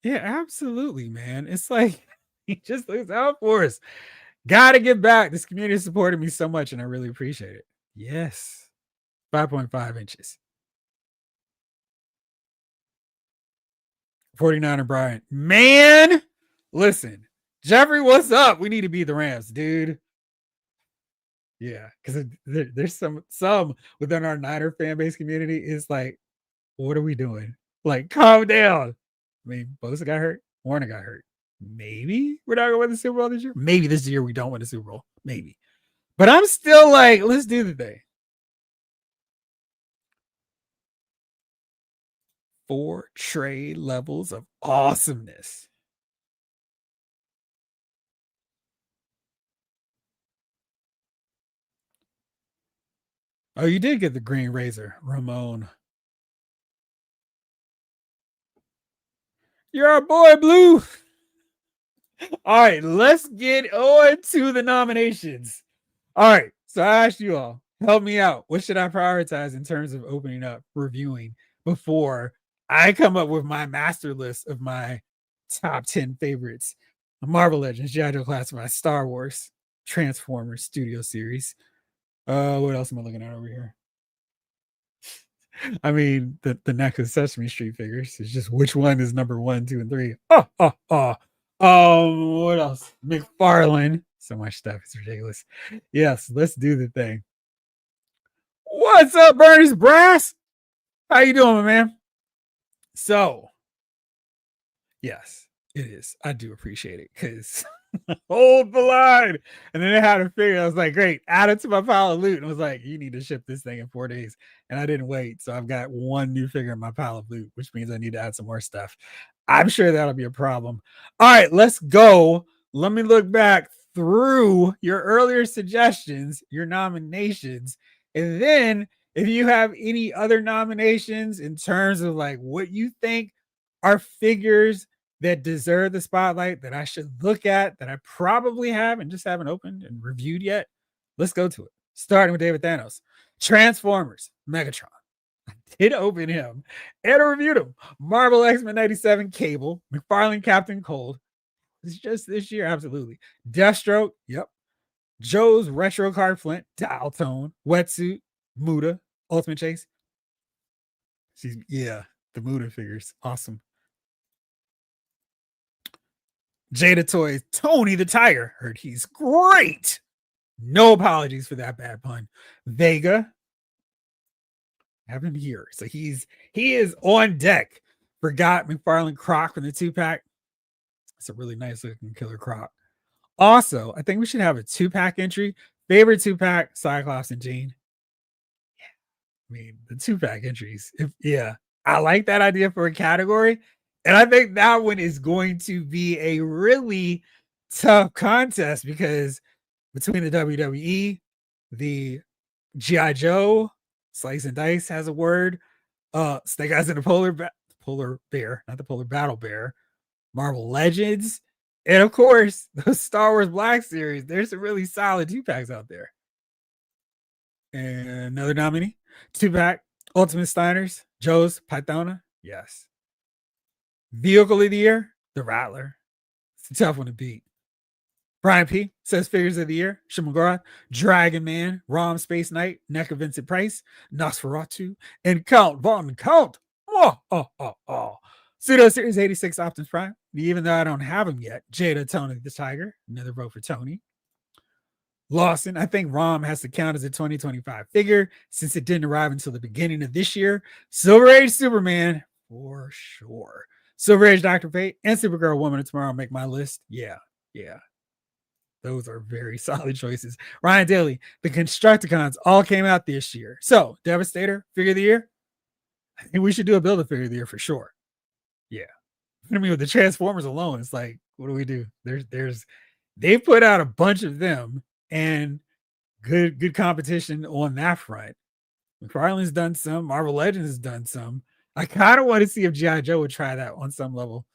Yeah, absolutely, man. It's like he just looks out for us. Gotta get back. This community supported me so much, and I really appreciate it. Yes. 5.5 inches. 49er Bryant. Man, listen. Jeffrey, what's up? We need to beat the Rams, dude. Yeah, because there's some within our Niner fan base community is like, what are we doing? Like, calm down. I mean, Bosa got hurt. Warner got hurt. Maybe we're not gonna win the Super Bowl this year. Maybe this year we don't win the Super Bowl. Maybe. But I'm still like, let's do the thing. 4 trade levels of awesomeness. Oh, you did get the green razor, Ramon. You're our boy, Blue. All right, let's get on to the nominations. All right, so I asked you all, help me out. What should I prioritize in terms of opening up, reviewing before I come up with my master list of my top 10 favorites? Marvel Legends, G.I. Joe Classified, Star Wars, Transformers Studio Series. What else am I looking at over here? I mean, the next is Sesame Street figures. It's just which one is number 1, 2, and 3. What else? McFarlane. So much stuff. It's ridiculous. Yes, let's do the thing. What's up, Bernie's Brass? How you doing, man? So, yes, it is. I do appreciate it because hold the line. And then I had a figure. I was like, great, add it to my pile of loot. And I was like, you need to ship this thing in 4 days. And I didn't wait. So I've got 1 new figure in my pile of loot, which means I need to add some more stuff. I'm sure that'll be a problem. All right, let's go. Let me look back through your earlier suggestions, your nominations. And then if you have any other nominations in terms of like what you think are figures that deserve the spotlight that I should look at that I probably have and just haven't opened and reviewed yet, let's go to it. Starting with David Thanos. Transformers, Megatron. Did open him and reviewed him. Marvel X-Men 97 Cable, McFarlane Captain Cold. It's just this year, absolutely. Deathstroke, yep. Joe's Retro Card Flint, Dial Tone, Wetsuit, Muda, Ultimate Chase. Yeah, the Muda figures. Awesome. Jada Toys, Tony the Tiger. Heard he's great. No apologies for that bad pun. Vega, have him here. So he is on deck. Forgot McFarlane Croc from the 2-pack. It's a really nice looking Killer Croc. Also, I think we should have a 2-pack entry. Favorite 2-pack, Cyclops and Jean. Yeah. I mean, the 2-pack entries. Yeah. I like that idea for a category. And I think that one is going to be a really tough contest because between the WWE, the G.I. Joe, Slice and Dice has a word. Snake Eyes and the Polar Bear, not the Polar Battle Bear. Marvel Legends, and of course, the Star Wars Black Series. There's some really solid 2-packs out there. And another nominee, 2-pack, Ultimate Steiners, Joe's Pythona. Yes. Vehicle of the Year, the Rattler. It's a tough one to beat. Brian P. says Figures of the Year, Shimogara, Dragon Man, Rom Space Knight, NECA Vincent Price, Nosferatu, and Count Von Count. Pseudo Series 86 Optimus Prime, even though I don't have him yet. Jada Tony the Tiger, another vote for Tony. Lawson, I think ROM has to count as a 2025 figure since it didn't arrive until the beginning of this year. Silver Age Superman, for sure. Silver Age Dr. Fate and Supergirl Woman of Tomorrow make my list. Yeah. Those are very solid choices. Ryan Daly, the Constructicons all came out this year. So, Devastator, Figure of the Year. I think we should do a Build a Figure of the Year for sure. Yeah. I mean, with the Transformers alone, it's like, what do we do? They put out a bunch of them and good competition on that front. McFarlane's done some. Marvel Legends has done some. I kind of want to see if G.I. Joe would try that on some level.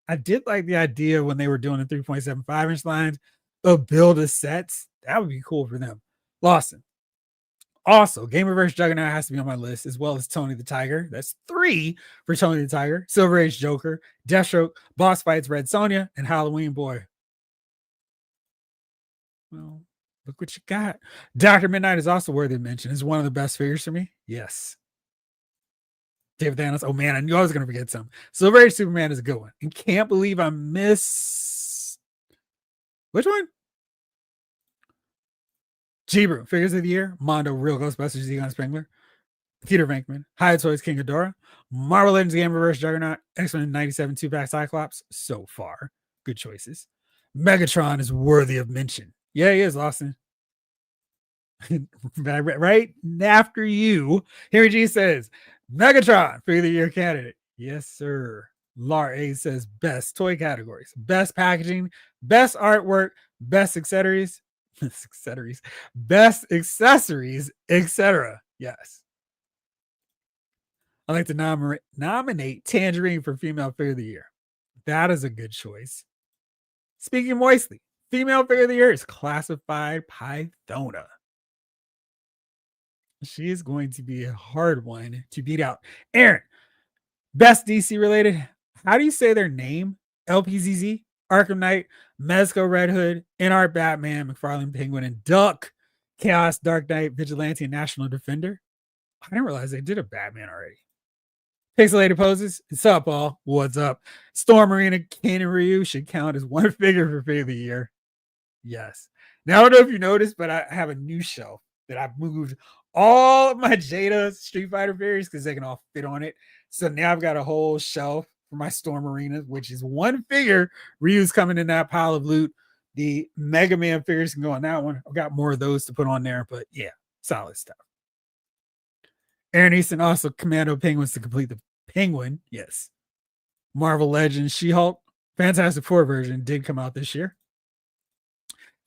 I did like the idea when they were doing the 3.75 inch lines of build a sets. That would be cool for them. Lawson. Also, Game Reverse Juggernaut has to be on my list, as well as Tony the Tiger. That's 3 for Tony the Tiger. Silver Age Joker, Deathstroke, Boss Fights Red Sonja, and Halloween Boy. Well, look what you got. Dr. Midnight is also worthy of mention. Is one of the best figures for me. Yes. David Thanos. Oh man, I knew I was going to forget some. Silver Age Superman is a good one. And can't believe I missed. Which one? G-Brew, Figures of the Year, Mondo, Real Ghostbusters, Egon Spengler, Peter Venkman, High Toys, King Ghidorah, Marvel Legends Game Reverse Juggernaut, X-Men 97 2-pack Cyclops. So far, good choices. Megatron is worthy of mention. Yeah, he is, Lawson. Right after you, Henry G says, Megatron, Figure of the Year candidate. Yes, sir. Lar A says best toy categories, best packaging, best artwork, best accessories, best accessories, etc. Yes. I like to nominate Tangerine for Female Figure of the Year. That is a good choice. Speaking moistly, Female Figure of the Year is Classified Pythona. She is going to be a hard one to beat out. Aaron, best DC related. How do you say their name? LPZZ, Arkham Knight, Mezco Red Hood, NR Batman, McFarlane Penguin, and Duck, Chaos, Dark Knight, Vigilante, and National Defender. I didn't realize they did a Batman already. Pixelated Poses. What's up, Paul? What's up? Storm Arena, Kane and Ryu should count as one figure for Figure of the Year. Yes. Now, I don't know if you noticed, but I have a new shelf that I've moved all of my Jada Street Fighter figures because they can all fit on it. So now I've got a whole shelf for my Storm Arena, which is one figure. Ryu's coming in that pile of loot. The Mega Man figures can go on that one. I've got more of those to put on there, but yeah, solid stuff. Aaron Easton also Commando Penguins to complete the Penguin. Yes. Marvel Legends She-Hulk Fantastic Four version did come out this year.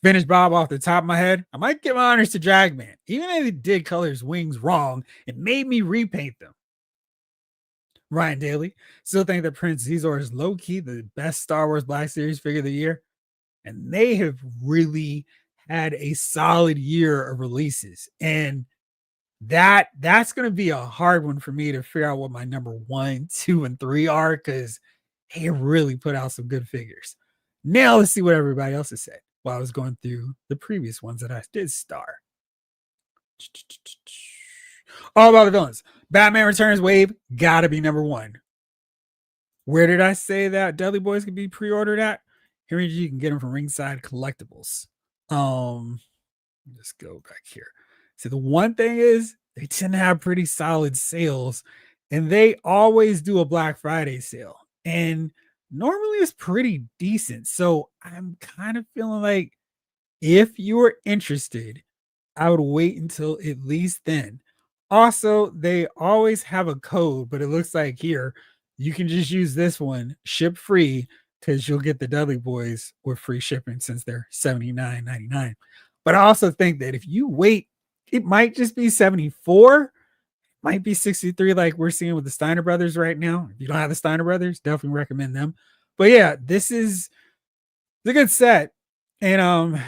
Vintage Bob off the top of my head. I might give my honors to Dragman. Even if he did color his wings wrong, it made me repaint them. Ryan Daly. Still think that Prince Zizor is low-key the best Star Wars Black Series figure of the year. And they have really had a solid year of releases. And That's gonna be a hard one for me to figure out what my number 1, 2, and 3 are because they really put out some good figures. Now let's see what everybody else has said while I was going through the previous ones that I did star. All about the villains. Batman Returns wave gotta be number 1. Where did I say that Dudley Boys can be pre-ordered at? Here you can get them from Ringside Collectibles. Let's go back here. So the one thing is they tend to have pretty solid sales, and they always do a Black Friday sale. And normally it's pretty decent. So I'm kind of feeling like if you were interested, I would wait until at least then. Also, they always have a code, but it looks like here you can just use this one, ship free, because you'll get the Dudley Boys with free shipping since they're $79.99. But I also think that if you wait, it might just be 74, might be 63, like we're seeing with the Steiner Brothers right now. If you don't have the Steiner Brothers, definitely recommend them. But yeah, this is a good set. And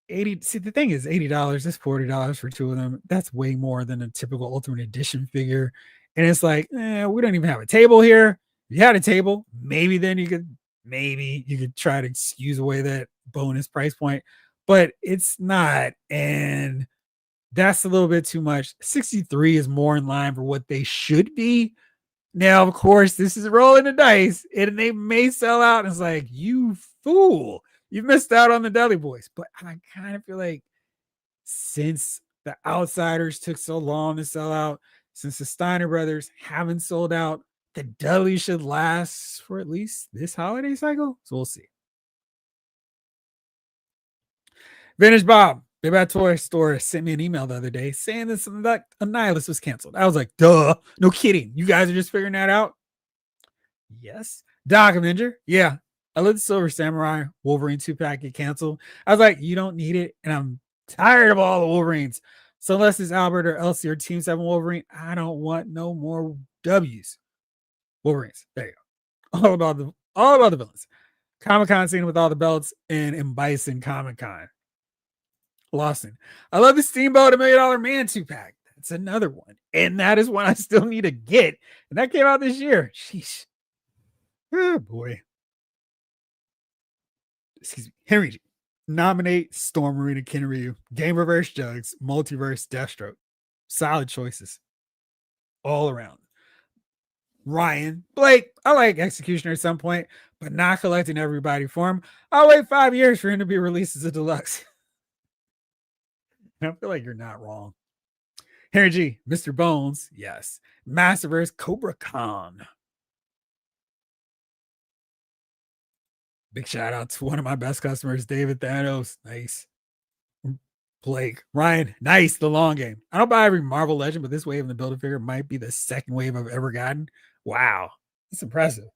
80, see, the thing is $80, that's $40 for two of them. That's way more than a typical Ultimate Edition figure. And it's like, we don't even have a table here. If you had a table, maybe you could try to excuse away that bonus price point, but it's not. And that's a little bit too much. 63 is more in line for what they should be. Now, of course, this is rolling the dice, and they may sell out. And it's like, you fool, you missed out on the Dudley Boys. But I kind of feel like since the Outsiders took so long to sell out, since the Steiner Brothers haven't sold out, the Dudley should last for at least this holiday cycle. So we'll see. Vintage Bob, Big Bad Toy Store sent me an email the other day saying that Annihilus was canceled. I was like, duh, no kidding. You guys are just figuring that out? Yes. Doc Avenger, yeah. I let the Silver Samurai Wolverine 2-pack get canceled. I was like, you don't need it. And I'm tired of all the Wolverines. So unless it's Albert or Elsie or Team 7 Wolverine, I don't want no more W's. Wolverines. There you go. All about the villains. Comic-Con scene with all the belts and in Bison Comic-Con. Lawson. I love the Steamboat $1 Million Man 2-pack. That's another one. And that is one I still need to get. And that came out this year. Sheesh. Oh boy. Excuse me. Henry G. Nominate Storm Marine and Kinryu. Game Reverse Jugs. Multiverse Deathstroke. Solid choices. All around. Ryan. Blake. I like Executioner at some point, but not collecting everybody for him. I'll wait 5 years for him to be released as a deluxe. I feel like you're not wrong. Henry G, Mr. Bones, yes. Masterverse Cobra Khan. Big shout out to one of my best customers, David Thanos. Nice. Blake, Ryan, nice. The long game. I don't buy every Marvel Legend, but this wave in the Builder figure might be the second wave I've ever gotten. Wow. That's impressive.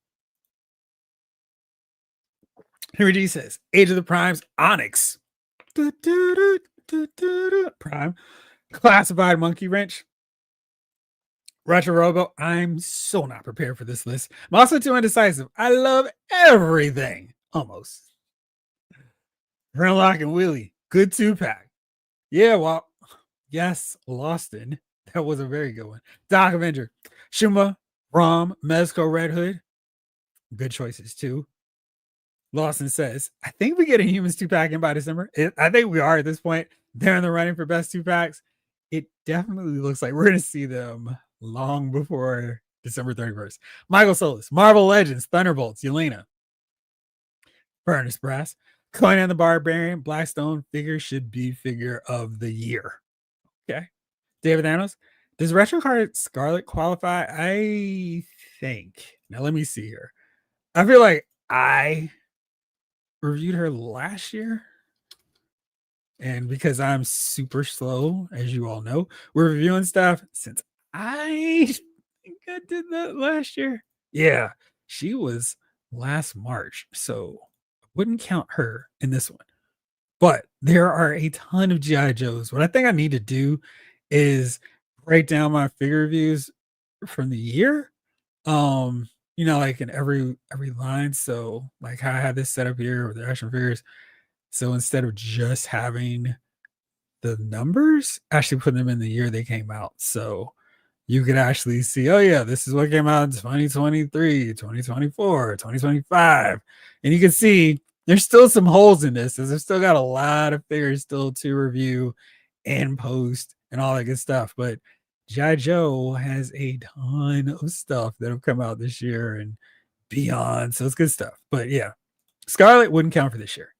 Henry G says, Age of the Primes, Onyx. Prime. Classified Monkey Wrench. Retro Robo. I'm so not prepared for this list. I'm also too indecisive. I love everything. Almost. Grimlock and Willie. Good 2-pack. Yeah, well, yes, Loston. That was a very good one. Doc Avenger. Shuma, Rom, Mezco, Red Hood. Good choices too. Lawson says, I think we get a Humans 2-pack in by December. I think we are at this point. They're in the running for best 2-packs. It definitely looks like we're going to see them long before December 31st. Michael Solis, Marvel Legends, Thunderbolts, Yelena, Furnace Brass, Conan the Barbarian, Blackstone figure should be figure of the year. Okay. David Thanos, does Retro Card Scarlet qualify? I think. Now let me see here. I feel like I reviewed her last year. And because I'm super slow, as you all know, we're reviewing stuff since I think I did that last year. Yeah, she was last March. So I wouldn't count her in this one. But there are a ton of G.I. Joes. What I think I need to do is break down my figure reviews from the year. Like in every line. So like how I have this set up here with the action figures. So instead of just having the numbers actually put them in the year they came out. So you could actually see, oh yeah, this is what came out in 2023, 2024, 2025. And you can see there's still some holes in this, as I've still got a lot of figures still to review and post and all that good stuff. But G.I. Joe has a ton of stuff that have come out this year and beyond. So it's good stuff. But yeah, Scarlet wouldn't count for this year.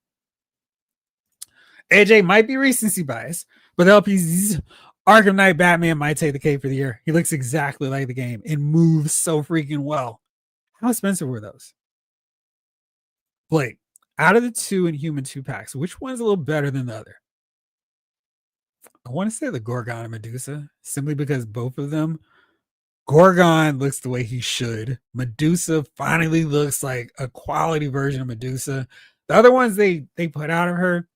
AJ might be recency bias, but the LP's Arkham Knight Batman might take the cake for the year. He looks exactly like the game and moves so freaking well. How expensive were those? Blake, out of the two Inhuman 2-packs, which one's a little better than the other? I want to say the Gorgon and Medusa, simply because both of them, Gorgon looks the way he should. Medusa finally looks like a quality version of Medusa. The other ones they put out of her,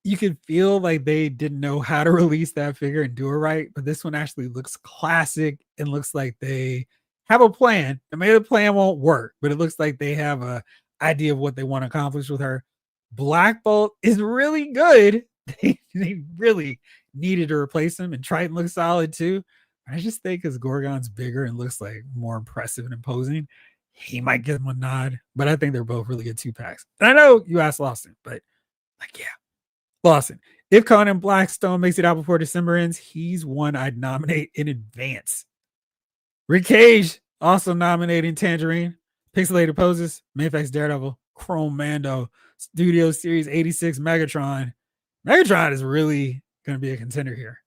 you can feel like they didn't know how to release that figure and do it right. But this one actually looks classic and looks like they have a plan. And maybe the plan won't work, but it looks like they have a idea of what they want to accomplish with her. Black Bolt is really good. They really needed to replace him, and Triton looks solid too. I just think because Gorgon's bigger and looks like more impressive and imposing, he might get him a nod. But I think they're both really good 2-packs. And I know you asked Lawson, but like, yeah, Lawson. If Conan Blackstone makes it out before December ends, he's one I'd nominate in advance. Rick Cage also nominating Tangerine, Pixelated Poses, Mayfax Daredevil, Chrome Mando, Studio Series 86 Megatron. Megatron is really going to be a contender here.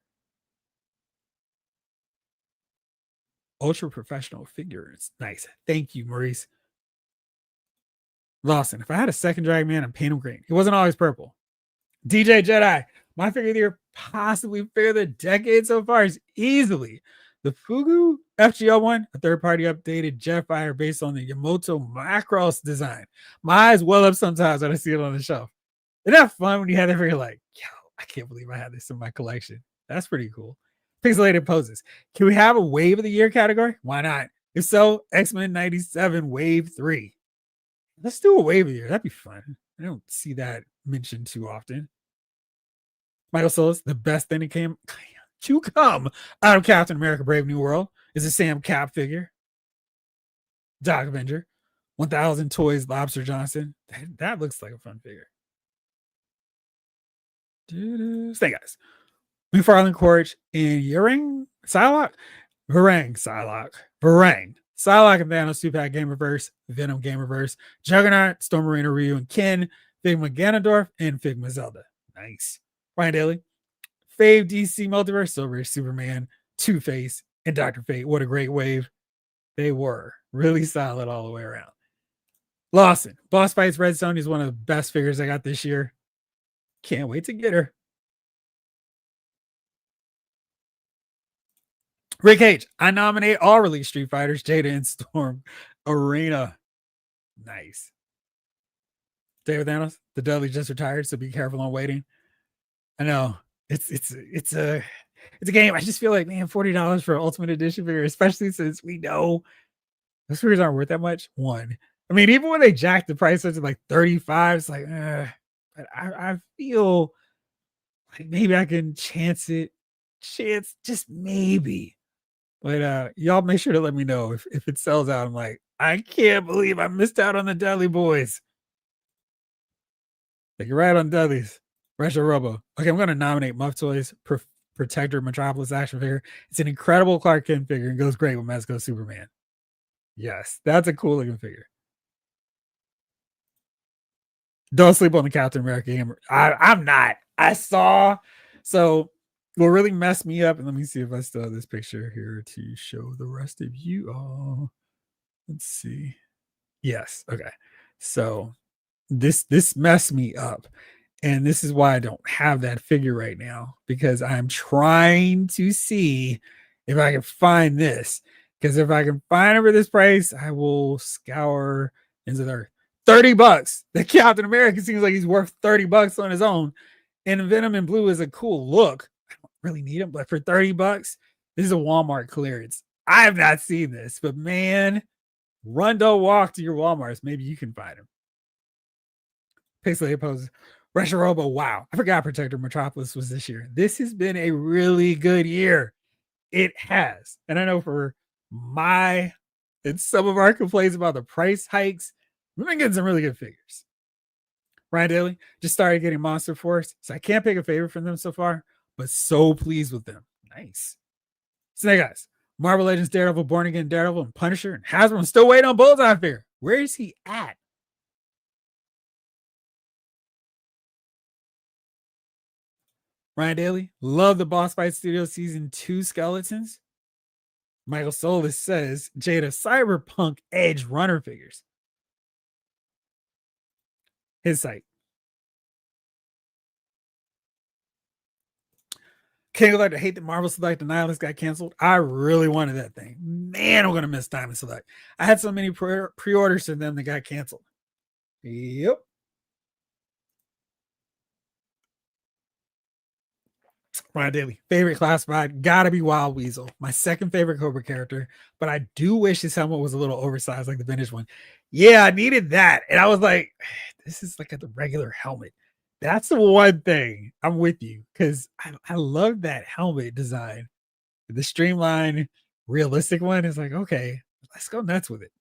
Ultra professional figures. Nice. Thank you, Maurice. Lawson. If I had a second Dragon Man, I'd paint him green. He wasn't always purple. DJ Jedi. My figure of the year, possibly figure of the decade so far, is easily the Fugu FGL one, a third-party updated Jetfire based on the Yamato Macross design. My eyes well up sometimes when I see it on the shelf. Isn't that fun when you have that figure like, yo, I can't believe I had this in my collection. That's pretty cool. Pixelated Poses. Can we have a Wave of the Year category? Why not? If so, X-Men 97 Wave 3. Let's do a Wave of the Year. That'd be fun. I don't see that mentioned too often. Michael Solis, the best thing that came to come out of Captain America Brave New World is a Sam Cap figure. Doc Avenger. 1000 Toys Lobster Johnson. That looks like a fun figure. Snake Eyes. McFarlane Quaritch and Yering Psylocke. Psylocke. Psylocke and Thanos 2-pack Game Reverse. Venom Game Reverse. Juggernaut, Storm Marina Ryu and Ken. Figma Ganondorf and Figma Zelda. Nice. Ryan Daly. Fave DC Multiverse, Silver Superman, Two-Face, and Dr. Fate. What a great wave. They were really solid all the way around. Lawson. Boss Fights Red Zone is one of the best figures I got this year. Can't wait to get her. Rick H. I nominate all release Street Fighters, Jada and Storm Arena. Nice. David Thanos. The Dudley just retired, so be careful on waiting. I know. It's a game. I just feel like, man, $40 for an Ultimate Edition figure, especially since we know those figures aren't worth that much. One. I mean, even when they jacked the price up to like 35, it's like, but I feel like maybe I can chance just maybe. But y'all make sure to let me know if it sells out. I'm like, I can't believe I missed out on the Dudley boys. Like, you're right on Dudley's. Retro Robo. Okay, I'm going to nominate Muff Toys Protector Metropolis action figure. It's an incredible Clark Kent figure and goes great with Mezco Superman. Yes, that's a cool looking figure. Don't sleep on the Captain America game. I'm not. I saw. So what really messed me up, and let me see if I still have this picture here to show the rest of you all. Let's see. Yes. Okay. So this messed me up. And this is why I don't have that figure right now, because I'm trying to see if I can find this. Because if I can find it for this price, I will scour into there. $30. The Captain America seems like he's worth $30 on his own. And Venom in blue is a cool look. I don't really need him, but for $30, this is a Walmart clearance. I have not seen this, but man, run, don't walk to your Walmarts. Maybe you can find him. Pixelated Poses. Reshirobo, wow. I forgot Protector Metropolis was this year. This has been a really good year. It has. And I know for my and some of our complaints about the price hikes, we've been getting some really good figures. Ryan Daly just started getting Monster Force, so I can't pick a favorite from them so far, but so pleased with them. Nice. Snake Eyes, Marvel Legends Daredevil, Born Again Daredevil, and Punisher, and Hasbro still waiting on Bullseye figure. Where is he at? Ryan Daly, love the Boss Fight Studio Season 2 skeletons. Michael Solis says Jada Cyberpunk Edge Runner figures. His site. Can't go back to hate that Marvel Select and Nihilist got canceled. I really wanted that thing. Man, I'm going to miss Diamond Select. I had so many pre-orders to them that got canceled. Yep. Ryan Daly, favorite classified, gotta be Wild Weasel. My second favorite Cobra character, but I do wish his helmet was a little oversized like the vintage one. Yeah, I needed that. And I was like, this is like the regular helmet. That's the one thing I'm with you because I love that helmet design. The streamlined, realistic one is like, okay, let's go nuts with it.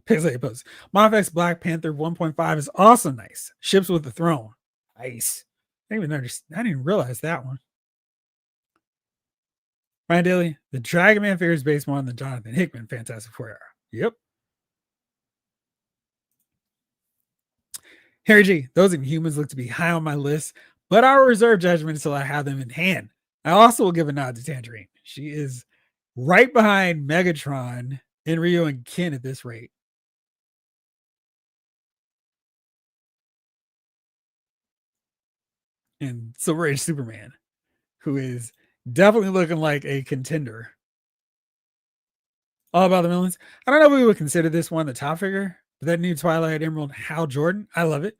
Pixelated Post. Monfx Black Panther 1.5 is also nice. Ships with the throne. Nice. I didn't even understand. I didn't realize that one. Ryan Daly, the Dragon Man figure is based more on the Jonathan Hickman Fantastic Four era. Yep. Harry G, those Inhumans look to be high on my list, but I'll reserve judgment until I have them in hand. I also will give a nod to Tangerine. She is right behind Megatron and Ryu and Ken at this rate. And Silver Age Superman, who is definitely looking like a contender. All About the Millions. I don't know if we would consider this one the top figure, but that new Twilight Emerald Hal Jordan, I love it.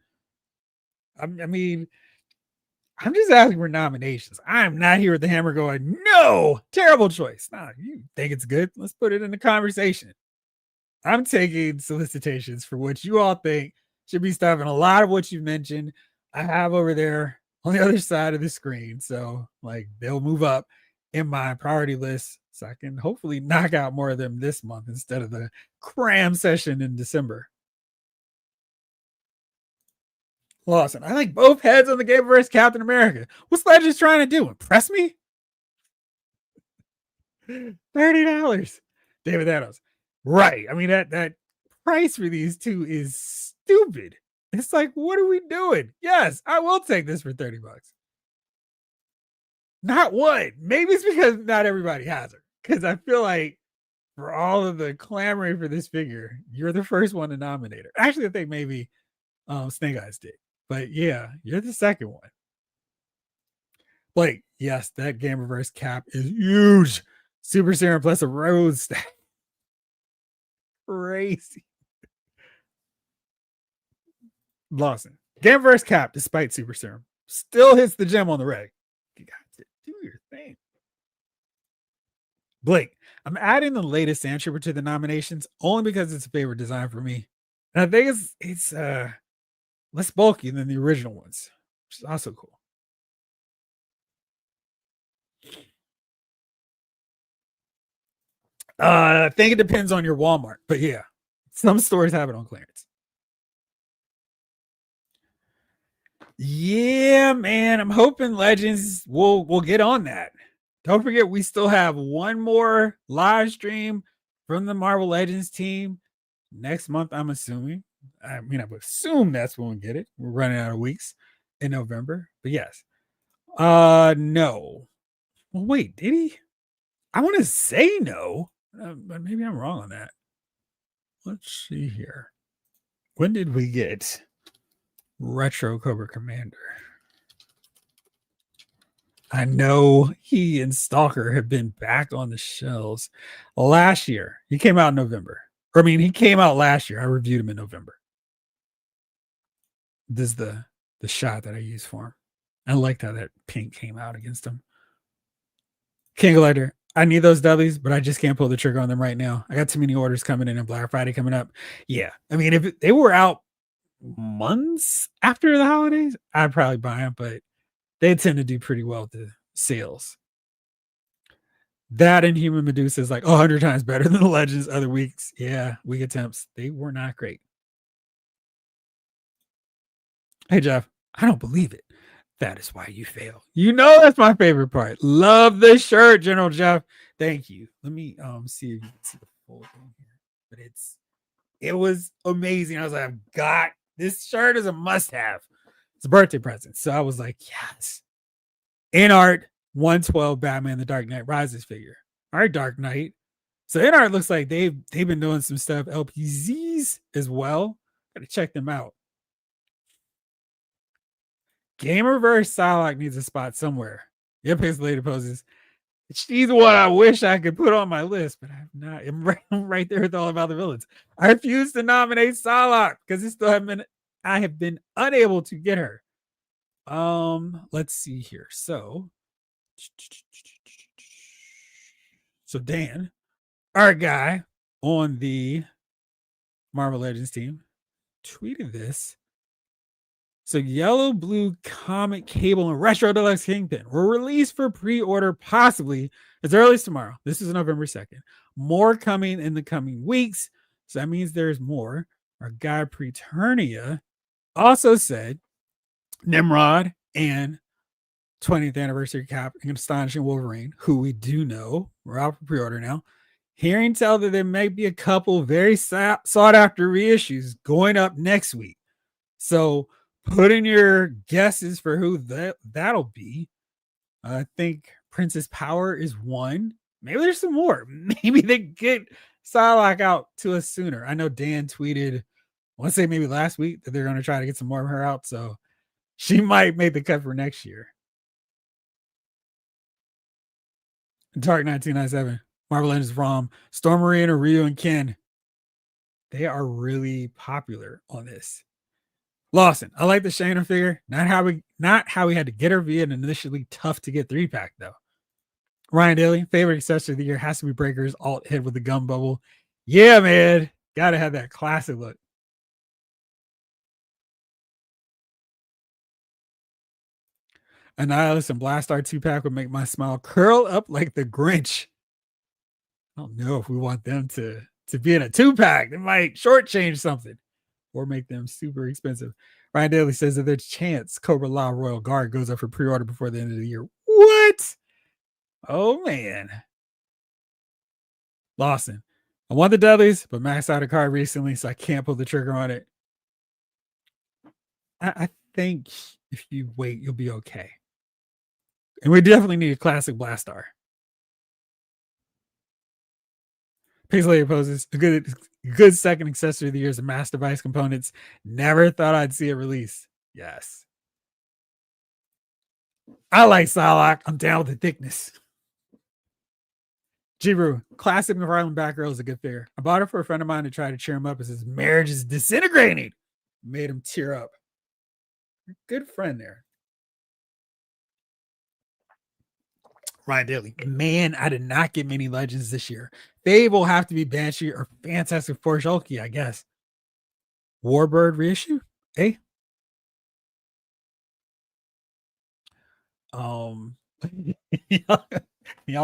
I mean, I'm just asking for nominations. I'm not here with the hammer going, no, terrible choice. Nah, you think it's good? Let's put it in the conversation. I'm taking solicitations for what you all think should be stuff, and a lot of what you mentioned, I have over there on the other side of the screen. So, like, they'll move up in my priority list so I can hopefully knock out more of them this month instead of the cram session in December. Lawson, I like both heads on the game versus Captain America. What's Legends trying to do? Impress me? $30. David Thanos. Right. I mean, that price for these two is stupid. It's like, what are we doing? Yes, I will take this for $30. Not one. Maybe it's because not everybody has her. Because I feel like for all of the clamoring for this figure, you're the first one to nominate her. Actually, I think maybe Snake Eyes did. But yeah, you're the second one. Like, yes, that Game Reverse cap is huge. Super Serum plus a Rose stack. Crazy. Lawson. Game Reverse cap, despite Super Serum, still hits the gem on the reg. You got to do your thing. Blake, I'm adding the latest Sand Trooper to the nominations only because it's a favorite design for me. And I think it's less bulky than the original ones, which is also cool. I think it depends on your Walmart, but yeah, some stores have it on clearance. Yeah, man, I'm hoping Legends will get on that. Don't forget, we still have one more live stream from the Marvel Legends team next month. I'm assuming. I mean, I would assume that's when we get it. We're running out of weeks in November, but yes. No. Well, wait, did he? I want to say no, but maybe I'm wrong on that. Let's see here. When did we get Retro Cobra Commander? I know he and Stalker have been back on the shelves last year. He came out in November. Or, I mean, he came out last year. I reviewed him in November. This is the shot that I used for him. I liked how that pink came out against him. King Collector. I need those dudleys, but I just can't pull the trigger on them right now. I got too many orders coming in and Black Friday coming up. Yeah. I mean, if they were out months after the holidays, I'd probably buy them, but they tend to do pretty well with the sales. That and Human Medusa is like 100 times better than the Legends other weeks. Yeah, week attempts. They were not great. Hey, Jeff, I don't believe it. That is why you fail. You know that's my favorite part. Love the shirt, General Jeff. Thank you. Let me see if you can see the full thing here. But it was amazing. I was like, I've got this shirt is a must-have. It's a birthday present. So I was like, yes. In art, 112 Batman the Dark Knight Rises figure. All right, Dark Knight. So in art looks like they've been doing some stuff. LPZs as well. Gotta check them out. Gamerverse Psylocke needs a spot somewhere. Yep, his lady poses. She's what I wish I could put on my list, but I'm not. I'm right there with all about the villains. I refuse to nominate Psylocke because it still haven't been. I have been unable to get her. Let's see here. So Dan, our guy on the Marvel Legends team, tweeted this. So Yellow Blue Comic Cable and Retro Deluxe Kingpin were released for pre-order possibly as early as tomorrow. This is November 2nd. More coming in the coming weeks. So that means there's more. Our guy Preternia also said Nimrod and 20th anniversary Cap and Astonishing Wolverine, who we do know, we're out for pre-order now. Hearing tell that there may be a couple very sought after reissues going up next week. So put in your guesses for who that'll be. I think Princess Power is one. Maybe there's some more. Maybe they get Psylocke out to us sooner. I know Dan tweeted, I want to say maybe last week, that they're going to try to get some more of her out. So she might make the cut for next year. Dark 1997, Marvel Legends ROM, Storm Marine, Ryu, and Ken. They are really popular on this. Lawson, I like the Shayna figure. Not how we had to get her via an initially tough to get 3-pack though. Ryan Daly, favorite accessory of the year has to be Breaker's alt head with the gum bubble. Yeah, man. Gotta have that classic look. Annihilus and Blastar 2-pack would make my smile curl up like the Grinch. I don't know if we want them to be in a 2-pack. They might shortchange something or make them super expensive. Ryan Daly says that there's a chance Cobra Law Royal Guard goes up for pre-order before the end of the year. What? Oh, man. Lawson, I want the Dudleys, but maxed out a card recently, so I can't pull the trigger on it. I think if you wait, you'll be okay. And we definitely need a classic Blastar. Pixelator poses a good second accessory of the year is the Mass Device components. Never thought I'd see it released. Yes. I like Psylocke. I'm down with the thickness. Jiru, classic McFarlane Batgirl is a good figure. I bought it for a friend of mine to try to cheer him up as his marriage is disintegrating. Made him tear up. Good friend there. Ryan Daly. Man, I did not get many legends this year. They will have to be Banshee or Fantastic Four Shulky, I guess. Warbird reissue? Eh? Y'all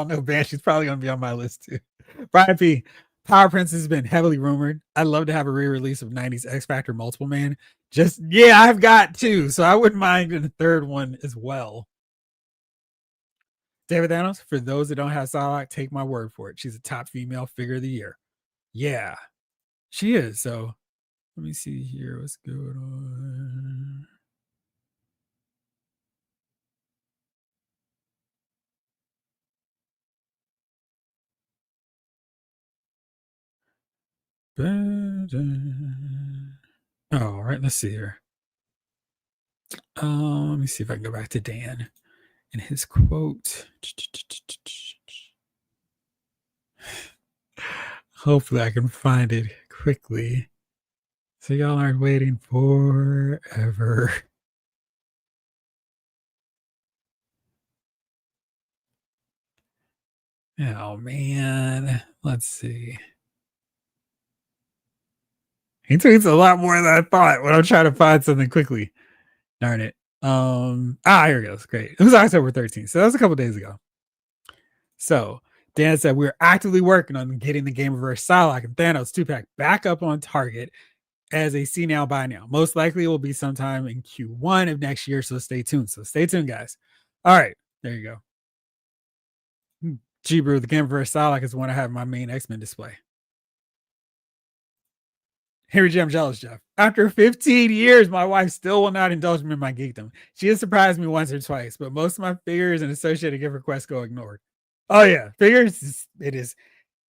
know Banshee's probably gonna be on my list too. Brian P. Power Prince has been heavily rumored. I'd love to have a re-release of 90s X Factor Multiple Man. I've got two, so I wouldn't mind a third one as well. David Thanos, for those that don't have Psylocke, take my word for it. She's a top female figure of the year. Yeah, she is. So let me see here what's going on. All right, let's see here. Let me see if I can go back to Dan and his quote. Hopefully I can find it quickly. So y'all aren't waiting forever. Oh man, let's see. He tweets a lot more than I thought when I'm trying to find something quickly. Darn it. Here it goes. Great. It was October 13th. So that was a couple days ago. So Dan said we're actively working on getting the game reverse Psylocke and Thanos 2-pack back up on target as a see now buy now. Most likely it will be sometime in Q1 of next year. So stay tuned. Guys. All right. There you go. G Brew, the game reverse Psylocke is one I have in my main X-Men display. Harry J, I'm jealous, Jeff. After 15 years, my wife still will not indulge me in my geekdom. She has surprised me once or twice, but most of my figures and associated gift requests go ignored. Oh, yeah. Figures, it is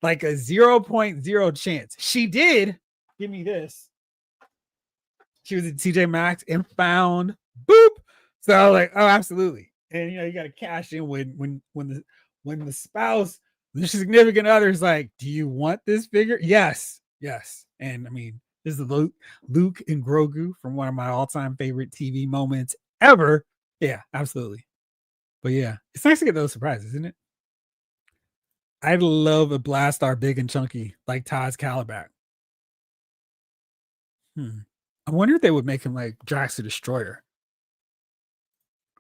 like a 0.0 chance. She did give me this. She was at TJ Maxx and found boop. So I was like, oh, absolutely. And you got to cash in when the spouse, the significant other is like, do you want this figure? Yes. And I mean, this is Luke and Grogu from one of my all-time favorite TV moments ever. Yeah, absolutely. But yeah, it's nice to get those surprises, isn't it? I'd love a Blastar big and chunky like Todd's Calabac. I wonder if they would make him like Drax the Destroyer.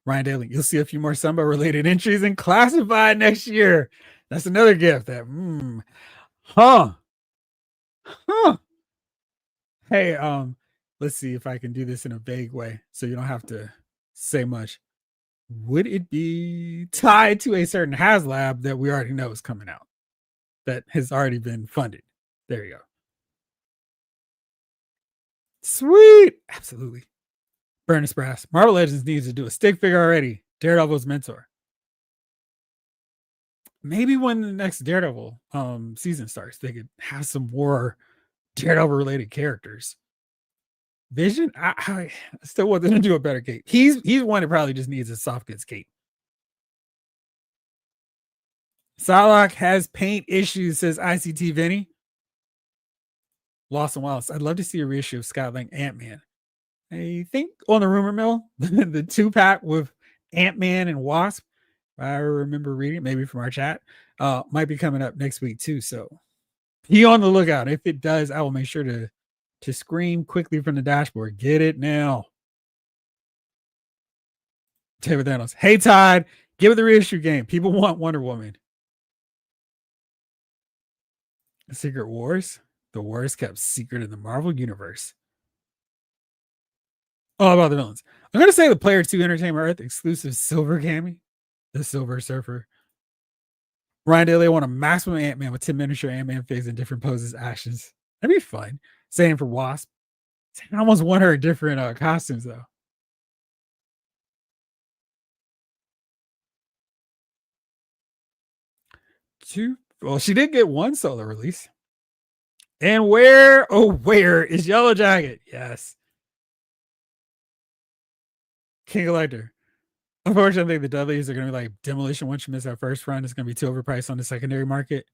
Ryan Daly, you'll see a few more Samba related entries in Classified next year. That's another gift that, huh. Hey, let's see if I can do this in a vague way so you don't have to say much. Would it be tied to a certain HasLab that we already know is coming out that has already been funded? There you go. Sweet. Absolutely. Burnus Brass. Marvel Legends needs to do a stick figure already. Daredevil's mentor. Maybe when the next Daredevil season starts, they could have some more Daredevil related characters. Vision, I still want them to do a better cape. He's one that probably just needs a soft goods cape. Psylocke has paint issues, says ICT Vinny. Lost and Wallace. I'd love to see a reissue of Scott Lang Ant-Man. I think on the rumor mill, the 2-pack with Ant-Man and Wasp, I remember reading, maybe from our chat, might be coming up next week too. So be on the lookout. If it does, I will make sure to scream quickly from the dashboard. Get it now. David Thanos. Hey, Todd, give it the reissue game. People want Wonder Woman. Secret Wars. The worst kept secret in the Marvel Universe. Oh, about the villains. I'm going to say the Player 2 Entertainment Earth exclusive Silver Cammy. The Silver Surfer. Ryan Daly, I want a maximum Ant-Man with 10 miniature Ant-Man figs in different poses, actions. That'd be fun. Same for Wasp. I almost want her different costumes, though. Well, she did get one solo release. And where is Yellow Jacket? Yes. King Elector. Unfortunately, the Dudleys are going to be like Demolition once you miss that first run. It's going to be too overpriced on the secondary market.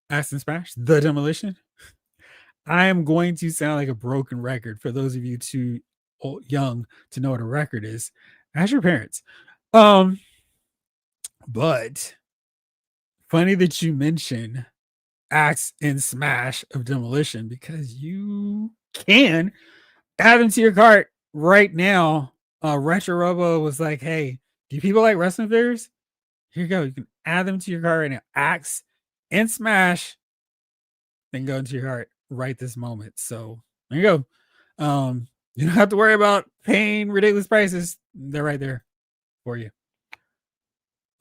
Aston Smash, the Demolition. I am going to sound like a broken record for those of you too young to know what a record is. Ask your parents. But funny that you mention Axe and Smash of Demolition because you can add them to your cart right now. Retro Robo was like, hey, do people like wrestling figures? Here you go. You can add them to your cart right now. Axe and Smash, then go into your cart right this moment. So there you go. You don't have to worry about paying ridiculous prices. They're right there for you.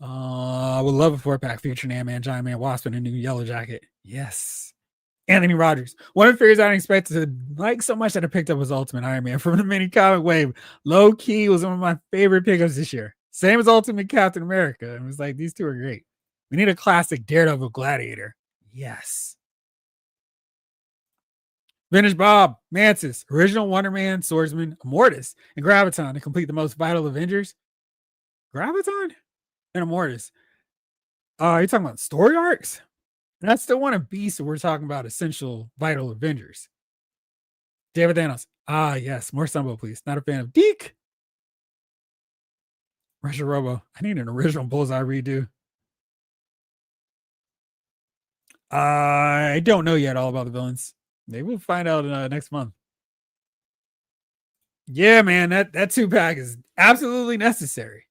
I would love a 4-pack featuring Ant-Man, Giant Man, Wasp, and a new Yellow Jacket. Yes. Anthony Rogers. One of the figures I didn't expect to like so much that I picked up was Ultimate Iron Man from the mini comic wave. Low key was one of my favorite pickups this year. Same as Ultimate Captain America. It was like, these two are great. We need a classic Daredevil Gladiator. Yes. Vintage Bob, Mantis, original Wonder Man, Swordsman, Immortus, and Graviton to complete the most vital Avengers. Graviton and Immortus. You're talking about story arcs? That's the one of Beast. We're talking about essential vital Avengers. David Thanos. Yes. More Sumbo, please. Not a fan of Deke. Russia Robo. I need an original Bullseye redo. I don't know yet all about the villains. Maybe we'll find out next month. Yeah, man, that 2-pack is absolutely necessary.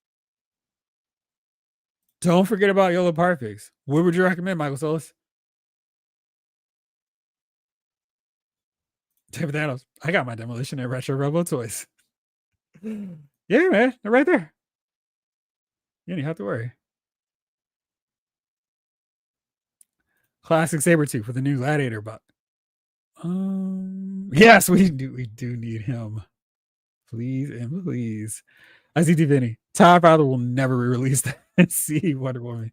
Don't forget about Yola Parfix. What would you recommend, Michael Solis? David Thanos. I got my demolition at Retro Robo Toys. Yeah, man, they're right there. You don't have to worry. Classic Sabretooth with a new Gladiator buck. Yes, we do need him. Please and please. I see Vinny. Todd Fowler will never re-release that see Wonder Woman.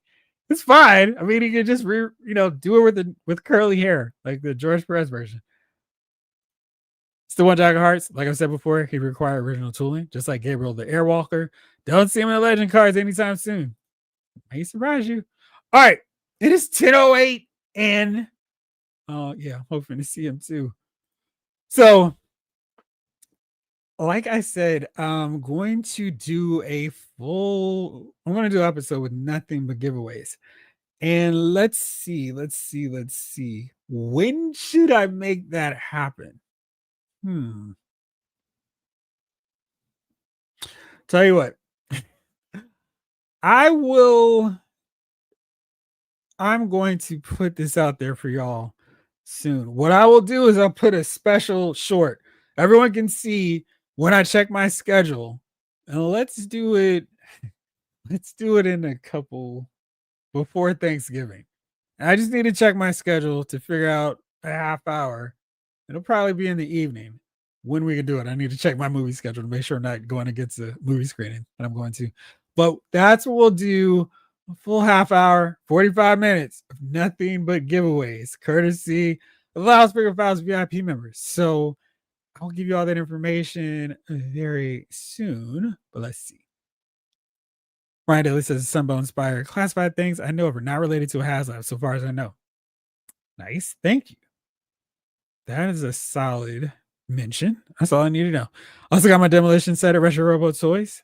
It's fine. I mean, he could just do it with curly hair, like the George Perez version. Still want Jack of Hearts. Like I said before, he require original tooling, just like Gabriel the Airwalker. Don't see him in the Legend cards anytime soon. May surprise you. All right. It is 10:08 and yeah, I'm hoping to see him too. So, like I said, I'm going to do an episode with nothing but giveaways. And let's see. When should I make that happen? Tell you what. I'm going to put this out there for y'all soon. What I will do is I'll put a special short. Everyone can see when I check my schedule. And let's do it in a couple before Thanksgiving. I just need to check my schedule to figure out a half hour. It'll probably be in the evening when we can do it. I need to check my movie schedule to make sure I'm not going against the movie screening that I'm going to. But that's what we'll do. A full half hour, 45 minutes of nothing but giveaways, courtesy of Loudspeaker Files VIP members. So I'll give you all that information very soon. But let's see. Ryan Daly says Sunbow inspired classified things I know of are not related to a HasLab, so far as I know. Nice. Thank you. That is a solid mention. That's all I need to know. Also got my demolition set at Retro Robo Toys.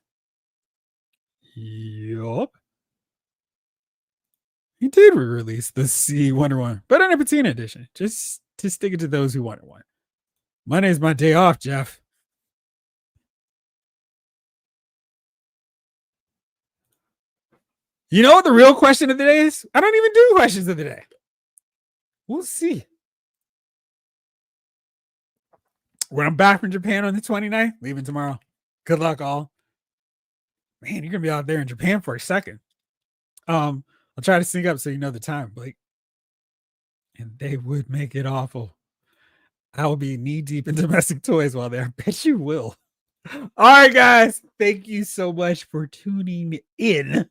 Yup. He did re-release the C Wonder Woman, but in a patina edition. Just to stick it to those who wanted one. Monday's my day off, Jeff. You know what the real question of the day is? I don't even do questions of the day. We'll see. When I'm back from Japan on the 29th, leaving tomorrow. Good luck, all. Man, you're going to be out there in Japan for a second. I'll try to sync up so you know the time, Blake. And they would make it awful. I will be knee deep in domestic toys while there. I bet you will. All right, guys. Thank you so much for tuning in.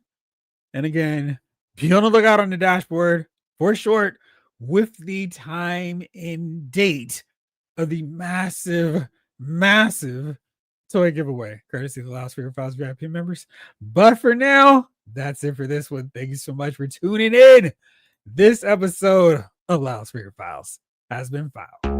And again, be on the lookout on the dashboard for short with the time and date of the massive toy giveaway, courtesy of the Loudspeaker Files VIP members. But for now, that's it for this one. Thank you so much for tuning in. This episode of Loudspeaker Files has been filed.